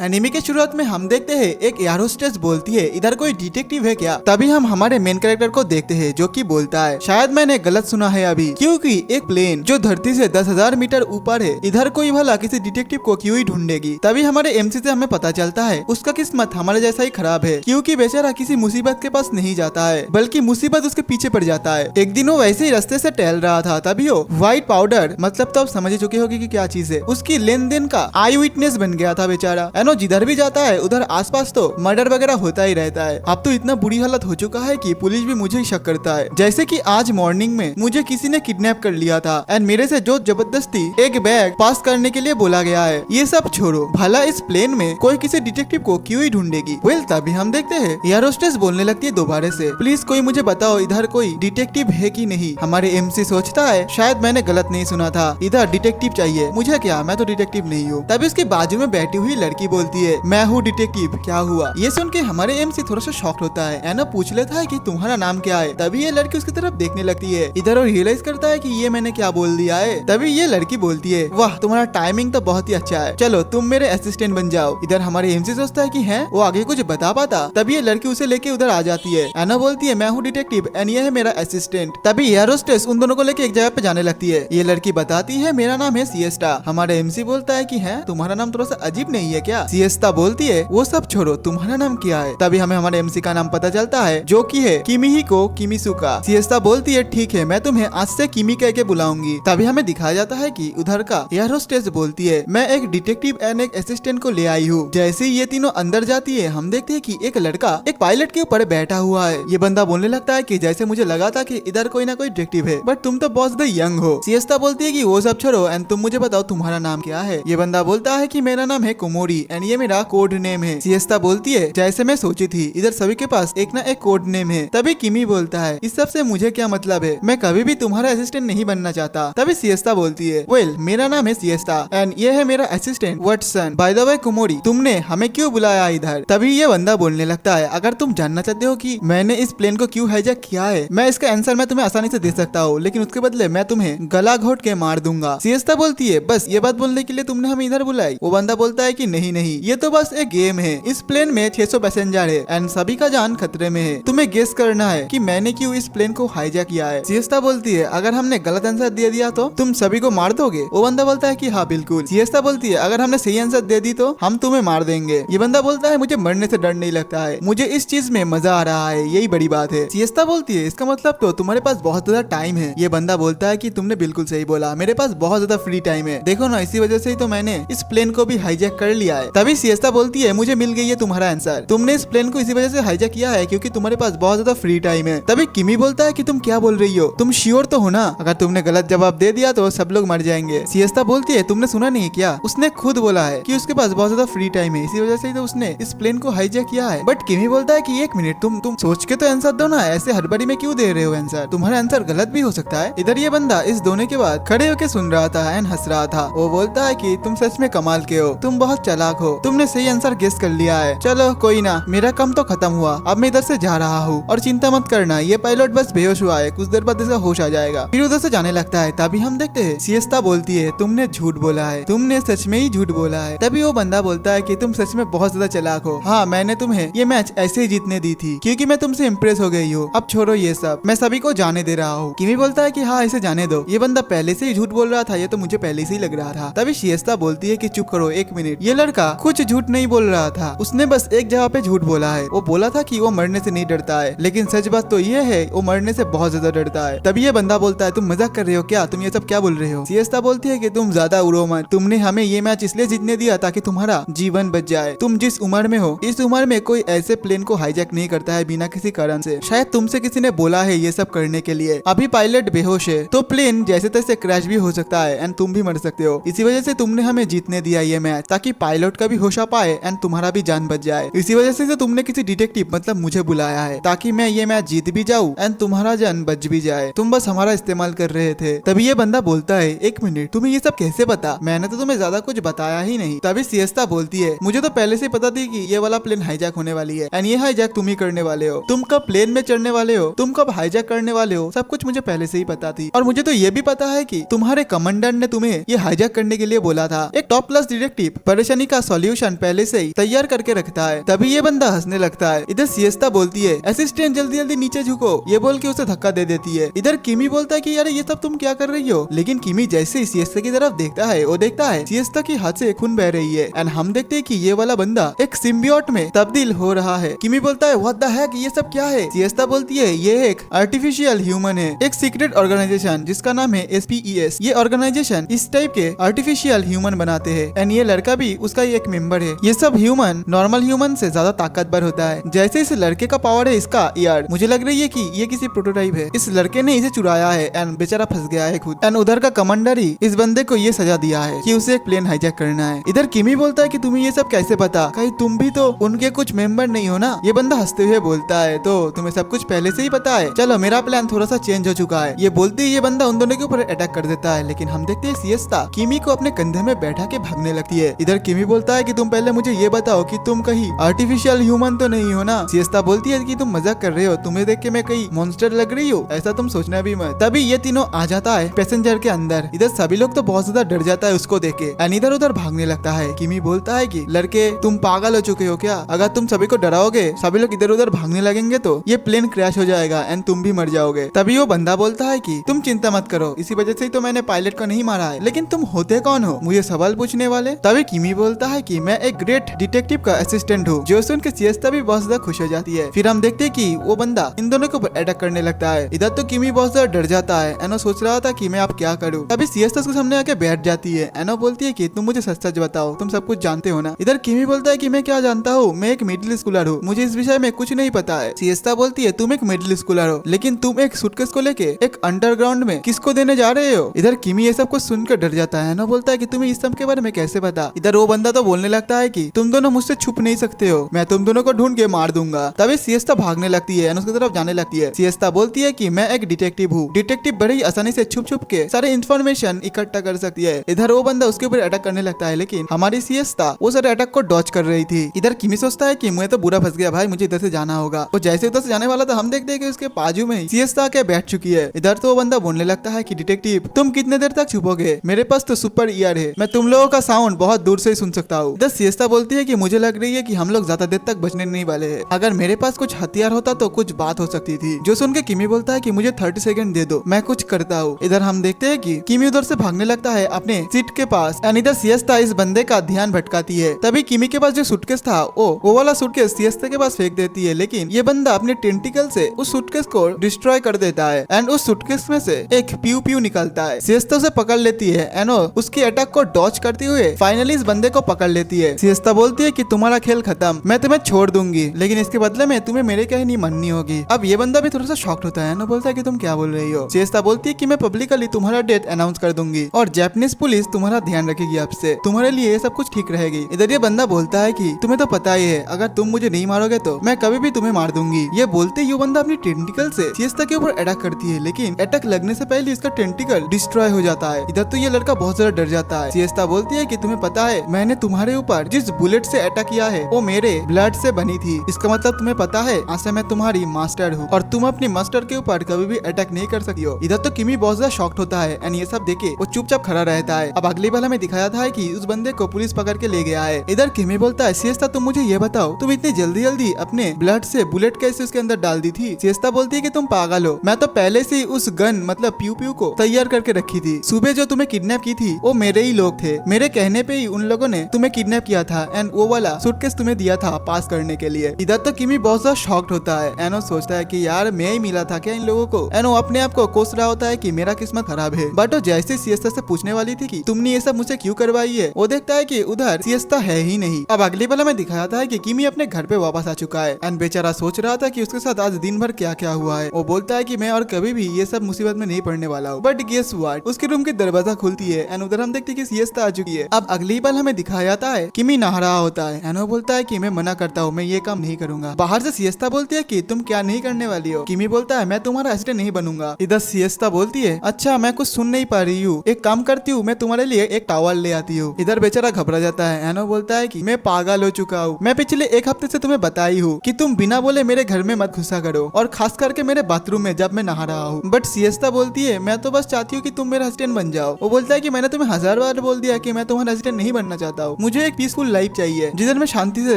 Anime के शुरुआत में हम देखते हैं एक एयर होस्टेस बोलती है इधर कोई डिटेक्टिव है क्या। तभी हम हमारे मेन कैरेक्टर को देखते हैं जो कि बोलता है शायद मैंने गलत सुना है अभी, क्योंकि एक प्लेन जो धरती से 10,000 मीटर ऊपर है इधर कोई भला किसी डिटेक्टिव को क्यों ही ढूंढेगी। तभी हमारे एमसी से हमें पता चलता है उसका किस्मत हमारे जैसा ही खराब है, क्योंकि बेचारा किसी मुसीबत के पास नहीं जाता है बल्कि मुसीबत उसके पीछे पड़ जाता है। एक दिन वो वैसे ही रास्ते से टहल रहा था, तभी वो व्हाइट पाउडर मतलब तो आप समझ चुके होगी कि क्या चीज है, उसकी लेन देन का आई विटनेस बन गया था बेचारा। एनो जिधर भी जाता है उधर आसपास तो मर्डर वगैरह होता ही रहता है। अब तो इतना बुरी हालत हो चुका है कि पुलिस भी मुझे शक करता है, जैसे कि आज मॉर्निंग में मुझे किसी ने किडनैप कर लिया था एंड मेरे से जो जबरदस्ती एक बैग पास करने के लिए बोला गया है। ये सब छोड़ो, भला इस प्लेन में कोई किसी डिटेक्टिव को क्यों ही ढूंढेगी। वेल तभी हम देखते हैं एयर होस्टेस बोलने लगती है दोबारा से, प्लीज कोई मुझे बताओ इधर कोई डिटेक्टिव है कि नहीं। हमारे एमसी सोचता है शायद मैंने गलत नहीं सुना था, इधर डिटेक्टिव चाहिए। मुझे क्या, मैं तो डिटेक्टिव नहीं हूँ। तभी उसके बाजू में बैठी हुई लड़की बोलती है मैं हूँ डिटेक्टिव, क्या हुआ। ये सुन के हमारे एमसी थोड़ा सा शॉक होता है। एना पूछ लेता है कि तुम्हारा नाम क्या है। तभी ये लड़की उसकी तरफ देखने लगती है, इधर और रियलाइज करता है कि ये मैंने क्या बोल दिया है। तभी ये लड़की बोलती है वाह तुम्हारा टाइमिंग तो बहुत ही अच्छा है, चलो तुम मेरे असिस्टेंट बन जाओ। इधर हमारे एमसी सोचता है कि है वो आगे कुछ बता पाता। तभी ये लड़की उसे लेके उधर आ जाती है। एना बोलती है मैं हूँ डिटेक्टिव एंड ये है मेरा असिस्टेंट। तभी एयर होस्टेस उन दोनों को लेके एक जगह पे जाने लगती है। ये लड़की बताती है मेरा नाम है सिएस्टा। हमारे एमसी बोलता है कि है तुम्हारा नाम थोड़ा सा अजीब नहीं है क्या। सिएस्टा बोलती है वो सब छोड़ो, तुम्हारा नाम क्या है। तभी हमें हमारे एमसी का नाम पता चलता है जो कि है किमिहिको किमिसुका। सिएस्टा बोलती है ठीक है मैं तुम्हें आज से किमी कह के बुलाऊंगी। तभी हमें दिखाया जाता है कि उधर का एयर होस्टेस बोलती है मैं एक डिटेक्टिव एंड एक असिस्टेंट को ले आई हूँ। जैसे ही ये तीनों अंदर जाती है हम देखते हैं कि एक लड़का एक पायलट के ऊपर बैठा हुआ है। ये बंदा बोलने लगता है कि जैसे मुझे लगा था कि इधर कोई ना कोई डिटेक्टिव है, बट तुम तो बहुत ज्यादा यंग हो। सिएस्टा बोलती है कि वो सब छोड़ो एंड तुम मुझे बताओ तुम्हारा नाम क्या है। ये बंदा बोलता है कि मेरा नाम है कोमोरी एंड ये मेरा कोड नेम है। सिएस्टा बोलती है जैसे मैं सोची थी इधर सभी के पास एक ना एक कोड नेम है। तभी किमी बोलता है इस सब से मुझे क्या मतलब है, मैं कभी भी तुम्हारा असिस्टेंट नहीं बनना चाहता। तभी सिएस्टा बोलती है वेल मेरा नाम है सिएस्टा एंड ये है मेरा assistant Watson. Bye the way Komori तुमने हमें क्यों बुलाया इधर। तभी ये बंदा बोलने लगता है अगर तुम जानना चाहते हो कि मैंने इस प्लेन को क्यों हाईजैक किया है, मैं इसका आंसर मैं तुम्हें आसानी से दे सकता हूँ, लेकिन उसके बदले मैं तुम्हें गला घोट के मार दूंगा। सिएस्टा बोलती है बस ये बात बोलने के लिए तुमने हमें इधर बुलाई। वो बंदा बोलता है कि नहीं नहीं ये तो बस एक गेम है, इस प्लेन में 600 पैसेंजर है एंड सभी का जान खतरे में है। तुम्हें गेस करना है कि मैंने क्यों इस प्लेन को हाईजैक किया है। सिएस्टा बोलती है अगर हमने गलत आंसर दे दिया तो तुम सभी को मार दोगे। वो बंदा बोलता है कि हाँ बिल्कुल। सिएस्टा बोलती है अगर हमने सही आंसर दे दी तो हम तुम्हें मार देंगे। ये बंदा बोलता है मुझे मरने से डर नहीं लगता है, मुझे इस चीज में मजा आ रहा है, यही बड़ी बात है। सिएस्टा बोलती है इसका मतलब तो तुम्हारे पास बहुत ज्यादा टाइम है। ये बंदा बोलता है कि तुमने बिल्कुल सही बोला, मेरे पास बहुत ज्यादा फ्री टाइम है, देखो ना इसी वजह से ही तो मैंने इस प्लेन को भी हाईजैक कर लिया है। तभी सिएस्टा बोलती है मुझे मिल गई है तुम्हारा आंसर, तुमने इस प्लेन को इसी वजह से हाईजैक किया है क्योंकि तुम्हारे पास बहुत ज्यादा फ्री टाइम है। तभी किमी बोलता है कि तुम क्या बोल रही हो, तुम श्योर तो हो ना, अगर तुमने गलत जवाब दे दिया तो सब लोग मर जाएंगे। सिएस्टा बोलती है तुमने सुना नहीं क्या, उसने खुद बोला है कि उसके पास बहुत ज्यादा फ्री टाइम है, इसी वजह से ही तो उसने इस प्लेन को हाईजैक किया है। बट किमी बोलता है कि एक मिनट तुम सोच के तो आंसर दो ना, ऐसे हड़बड़ी में क्यों दे रहे हो आंसर, तुम्हारा आंसर गलत भी हो सकता है। इधर ये बंदा इस दोनों के बाद खड़े होकर सुन रहा था एंड हंस रहा था। वो बोलता है कि तुम सच में कमाल के हो, तुम बहुत चालाक हो, तुमने सही आंसर गेस कर लिया है। चलो कोई ना, मेरा काम तो खत्म हुआ, अब मैं इधर से जा रहा हूँ और चिंता मत करना, ये पायलट बस बेहोश हुआ है, कुछ देर बाद इसका होश आ जाएगा। फिर उधर से जाने लगता है। तभी हम देखते हैं सिएस्टा बोलती है तुमने झूठ बोला है, तुमने सच में ही झूठ बोला है। तभी वो बंदा बोलता है कि तुम सच में बहुत ज्यादा चालाक हो, हाँ मैंने तुम्हें ये मैच ऐसे ही जीतने दी थी क्योंकि मैं तुमसे इम्प्रेस हो गई हूँ, अब छोड़ो ये सब, मैं सभी को जाने दे रहा हूँ। किमी बोलता है कि हाँ इसे जाने दो, ये बंदा पहले से ही झूठ बोल रहा था, ये तो मुझे पहले से ही लग रहा था। तभी सिएस्टा बोलती है कि चुप करो एक मिनट, ये लड़का कुछ झूठ नहीं बोल रहा था, उसने बस एक जगह पे झूठ बोला है, वो बोला था कि वो मरने से नहीं डरता है, लेकिन सच बात तो ये है वो मरने से बहुत ज्यादा डरता है। तभी ये बंदा बोलता है तुम मजाक कर रहे हो क्या, तुम ये सब क्या बोल रहे हो। सिएस्टा बोलती है कि तुम ज्यादा उड़ो मत, तुमने हमें ये मैच इसलिए जीतने दिया ताकि तुम्हारा जीवन बच जाए, तुम जिस उम्र में हो इस उम्र में कोई ऐसे प्लेन को हाईजैक नहीं करता है बिना किसी कारण से, शायद तुमसे किसी ने बोला है ये सब करने के लिए। अभी पायलट बेहोश है तो प्लेन जैसे तैसे क्रैश भी हो सकता है एंड तुम भी मर सकते हो, इसी वजह से तुमने हमें जीतने दिया ये मैच ताकि पायलट का भी होश आ पाए एंड तुम्हारा भी जान बच जाए। इसी वजह से तुमने किसी डिटेक्टिव मतलब मुझे बुलाया है ताकि मैं ये मैच जीत भी जाऊं एंड तुम्हारा जान बच भी जाए, तुम बस हमारा इस्तेमाल कर रहे थे। तभी ये बंदा बोलता है एक मिनट तुम्हें ये सब कैसे पता, मैंने तो तुम्हें ज्यादा कुछ बताया ही नहीं। तभी सिएस्टा बोलती है मुझे तो पहले से पता थी कि ये वाला प्लेन हाईजैक होने वाली है एंड ये हाईजैक तुम ही करने वाले हो, तुम कब प्लेन में चढ़ने वाले हो, तुम कब हाईजैक करने वाले हो, सब कुछ मुझे पहले से ही पता थी। और मुझे तो ये भी पता है कि तुम्हारे कमांडर ने तुम्हें ये हाईजैक करने के लिए बोला था। एक टॉप क्लास डिटेक्टिव परेशानी का सॉल्यूशन पहले से ही तैयार करके रखता है। तभी ये बंदा हंसने लगता है। इधर सिएस्ता बोलती है असिस्टेंट जल्दी जल्दी नीचे झुको, ये बोल के उसे धक्का दे देती है। इधर किमी बोलता है कि यार ये सब तुम क्या कर रही हो, लेकिन किमी जैसे ही सिएस्ता की तरफ देखता है वो देखता है सिएस्ता की हाथ से खून बह रही है। एंड हम देखते हैं कि ये वाला बंदा एक सिम्बियोट में तब्दील हो रहा है। किमी बोलता है व्हाट द हेक, ये सब क्या है। सिएस्ता बोलती है ये एक आर्टिफिशियल ह्यूमन है, एक सीक्रेट ऑर्गेनाइजेशन जिसका नाम है SPES। ये ऑर्गेनाइजेशन इस टाइप के आर्टिफिशियल ह्यूमन बनाते हैं एंड ये लड़का भी उसका ही एक मेंबर है। ये सब ह्यूमन नॉर्मल ह्यूमन से ज्यादा ताकतवर होता है। जैसे इस लड़के का पावर है इसका ईयर, मुझे लग रही है कि ये किसी प्रोटोटाइप है। इस लड़के ने इसे चुराया है एंड बेचारा फंस गया है खुद। एंड उधर का कमांडर ही इस बंदे को ये सजा दिया है कि उसे एक प्लेन हाईजैक करना है। इधर किमी बोलता है कि तुम्हें ये सब कैसे पता, कहीं तुम भी तो उनके कुछ मेंबर नहीं हो ना। ये बंदा हंसते हुए बोलता है तो तुम्हें सब कुछ पहले से ही पता है, चलो मेरा प्लान थोड़ा सा चेंज हो चुका है। ये बोलते ही ये बंदा उन दोनों के ऊपर अटैक कर देता है। लेकिन हम देखते हैं सिएस्ता किमी को अपने कंधे में बैठा के भागने लगती है। इधर किमी बोलता है कि तुम पहले मुझे ये बताओ कि तुम कहीं आर्टिफिशियल ह्यूमन तो नहीं हो ना। सिएस्ता बोलती है कि तुम मजाक कर रहे हो, तुम्हें देख के मैं कहीं मॉन्स्टर लग रही हूँ, ऐसा तुम सोचना भी मत। तभी ये तीनों आ जाता है पैसेंजर के अंदर। इधर सभी लोग तो बहुत ज्यादा डर जाता है उसको देख के एंड इधर उधर भागने लगता है। किमी बोलता है कि लड़के तुम पागल हो चुके हो क्या, अगर तुम सभी को डराओगे सभी लोग इधर उधर भागने लगेंगे तो ये प्लेन क्रैश हो जाएगा एंड तुम भी मर जाओगे। तभी वो बंदा बोलता है कि तुम चिंता मत करो, इसी वजह से ही तो मैंने पायलट को नहीं मारा है, लेकिन तुम होते कौन हो मुझे सवाल पूछने वाले। तभी किमी बोलता है कि मैं एक ग्रेट डिटेक्टिव का असिस्टेंट हूँ। जो सुन के सिएस्ता भी बहुत ज्यादा खुश हो जाती है। फिर हम देखते हैं कि वो बंदा इन दोनों के ऊपर अटैक करने लगता है। इधर तो किमी बहुत ज्यादा डर जाता है। एनो सोच रहा था कि मैं अब क्या करूँ। तभी सिएस्ता उसके सामने आके बैठ जाती है। एनो बोलती है कि तुम मुझे सच सच बताओ, तुम सब कुछ जानते हो ना। इधर किमी बोलता है कि मैं क्या जानता हूँ, मैं एक मिडिल स्कूलर हूँ, मुझे इस विषय में कुछ नहीं पता है। सिएस्ता बोलती है तुम एक मिडिल स्कूलर हो, लेकिन तुम एक सूटकेस को लेके एक अंडरग्राउंड में किसको देने जा रहे हो। इधर किमी ये सब कुछ सुनकर डर जाता है। एनो बोलता है कि तुम्हें इस सब के बारे में कैसे पता। इधर वो बंदा तो बोलने लगता है कि तुम दोनों मुझसे छुप नहीं सकते हो, मैं तुम दोनों को ढूंढ के मार दूंगा। तभी सिएस्ता भागने लगती है, उसकी तरफ जाने लगती है। सिएस्ता बोलती है कि मैं एक डिटेक्टिव हूँ, डिटेक्टिव बड़े ही आसानी से छुप छुप के सारे इन्फॉर्मेशन इकट्ठा कर सकती है। इधर वो बंदा उसके ऊपर अटैक करने लगता है, लेकिन हमारी सिएस्ता वो सारे अटैक को डॉच कर रही थी। इधर किमी सोचता है कि मैं तो बुरा फंस गया भाई, मुझे इधर से जाना होगा। वो जैसे उधर से जाने वाला था हम देखते हैं कि उसके बाजू में सिएस्ता के बैठ चुकी है। इधर तो वो बंदा बोलने लगता है कि डिटेक्टिव तुम कितने देर तक छुपोगे, मेरे पास तो सुपर ईयर है, मैं तुम लोगों का साउंड बहुत दूर से ही सुन सकता हूँ। इधर सिएस्ता बोलती है कि मुझे लग रही है कि हम लोग ज्यादा देर तक बचने नहीं वाले हैं, अगर मेरे पास कुछ हथियार होता तो कुछ बात हो सकती थी। जो सुन के किमी बोलता है कि मुझे 30 सेकंड दे दो, मैं कुछ करता हूँ। इधर हम देखते हैं कि किमी उधर से भागने लगता है अपने सीट के पास एंड इधर सिएस्ता इस बंदे का ध्यान भटकाती है। तभी किमी के पास जो सूटकेस था वो वाला सूटकेस सिएस्ता के पास फेंक देती है, लेकिन ये बंदा अपने टेंटिकल से उस सूटकेस को डिस्ट्रॉय कर देता है एंड उस सूटकेस में से एक प्यू प्यू निकलता है। सिएस्ता उसे पकड़ लेती है एंड उसके अटैक को डॉच करते हुए फाइनली इस बंदे को पकड़ लेती है। सिएस्ता बोलती है कि तुम्हारा खेल खत्म, मैं तुम्हें छोड़ दूंगी, लेकिन इसके बदले में तुम्हें मेरे कहनी माननी होगी। अब ये बंदा भी थोड़ा सा शॉक्ड होता है ना, बोलता है कि तुम क्या बोल रही हो। सिएस्ता बोलती है कि मैं पब्लिकली तुम्हारा डेथ अनाउंस कर दूंगी और जापानीज पुलिस तुम्हारा ध्यान रखेगी, अब से तुम्हारे लिए ये सब कुछ ठीक रहेगी। इधर ये बंदा बोलता है कि तुम्हें तो पता ही है अगर तुम मुझे नहीं मारोगे तो मैं कभी भी तुम्हें मार दूंगी। ये बोलते ये बंदा अपनी टेंटिकल से सिएस्ता के ऊपर अटैक करती है, लेकिन अटैक लगने से पहले इसका टेंटिकल डिस्ट्रॉय हो जाता है। इधर तो ये लड़का बहुत ज्यादा डर जाता है। सिएस्ता बोलती है कि तुम्हें पता है मैंने तुम्हारे ऊपर जिस बुलेट से अटैक किया है वो मेरे ब्लड से बनी थी, इसका मतलब तुम्हें पता है आज से मैं तुम्हारी मास्टर हूँ और तुम अपनी मास्टर के ऊपर कभी भी अटैक नहीं कर सकती हो। इधर तो किमी बहुत ज्यादा शॉक्ड होता है एंड ये सब देखे वो चुपचाप खड़ा रहता है। अब अगली बार हमें दिखाया था कि उस बंदे को पुलिस पकड़ के ले गया है। इधर किमी बोलता है सिएस्ता तुम मुझे ये बताओ तुम इतनी जल्दी जल्दी अपने ब्लड से बुलेट कैसे उसके अंदर डाल दी थी। सिएस्ता बोलती है कि तुम पागल हो, मैं तो पहले से उस गन मतलब प्यू प्यू को तैयार करके रखी थी। सुबह जो तुम्हें किडनैप की थी वो मेरे ही लोग थे, मेरे कहने पे ही उन लोगों ने तुम्हें किडनैप किया था एंड वो वाला सूटकेस तुम्हें दिया था पास करने के लिए। इधर तो किमी बहुत ज्यादा शॉक्ड होता है। एनो सोचता है कि यार मैं ही मिला था क्या इन लोगों को। एनो अपने आप को कोस रहा होता है कि मेरा किस्मत खराब है, बट वो जैसे सिएस्ता से पूछने वाली थी कि तुमने ये सब मुझसे क्यों करवाई है, वो देखता है कि उधर सिएस्ता है ही नहीं। अब अगली वाला में दिखाया था कि किमी अपने घर पे वापस आ चुका है एंड बेचारा सोच रहा था कि उसके साथ आज दिन भर क्या क्या हुआ है। वो बोलता है कि मैं और कभी भी ये सब मुसीबत में नहीं पड़ने वाला हूँ, बट गेस व्हाट, उसके रूम की दरवाजा खुलती है एंड उधर हम देखते हैं कि सिएस्ता आ चुकी है। अब अगली बार हमें दिखाया जाता है किमी नहा रहा होता है एंड वो बोलता है कि मैं मना करता हूँ, मैं ये काम नहीं करूंगा। बाहर से सिएस्ता बोलती है कि तुम क्या नहीं करने वाली हो। किमी बोलता है मैं तुम्हारा असिस्टेंट नहीं बनूंगा। इधर सिएस्ता बोलती है अच्छा मैं कुछ सुन नहीं पा रही हूँ, एक काम करती हूँ मैं तुम्हारे लिए एक टॉवल ले आती हूँ। इधर बेचारा घबरा जाता है। एनो बोलता है कि मैं पागल हो चुका हूँ, मैं पिछले एक हफ्ते से तुम्हें बताई हूँ कि तुम बिना बोले मेरे घर में मत घुसा करो और खास करके मेरे बाथरूम में जब मैं नहा रहा हूँ। बट सिएस्ता बोलती है मैं तो बस चाहती हूँ कि तुम मेरा असिस्टेंट बन जाओ। वो बोलता है कि मैंने तुम्हें 1000 बार बोल दिया कि मैं तुम्हारा असिस्टेंट नहीं बनना चाहता हूँ। जाओ, मुझे एक पीसफुल लाइफ चाहिए जिधर मैं शांति से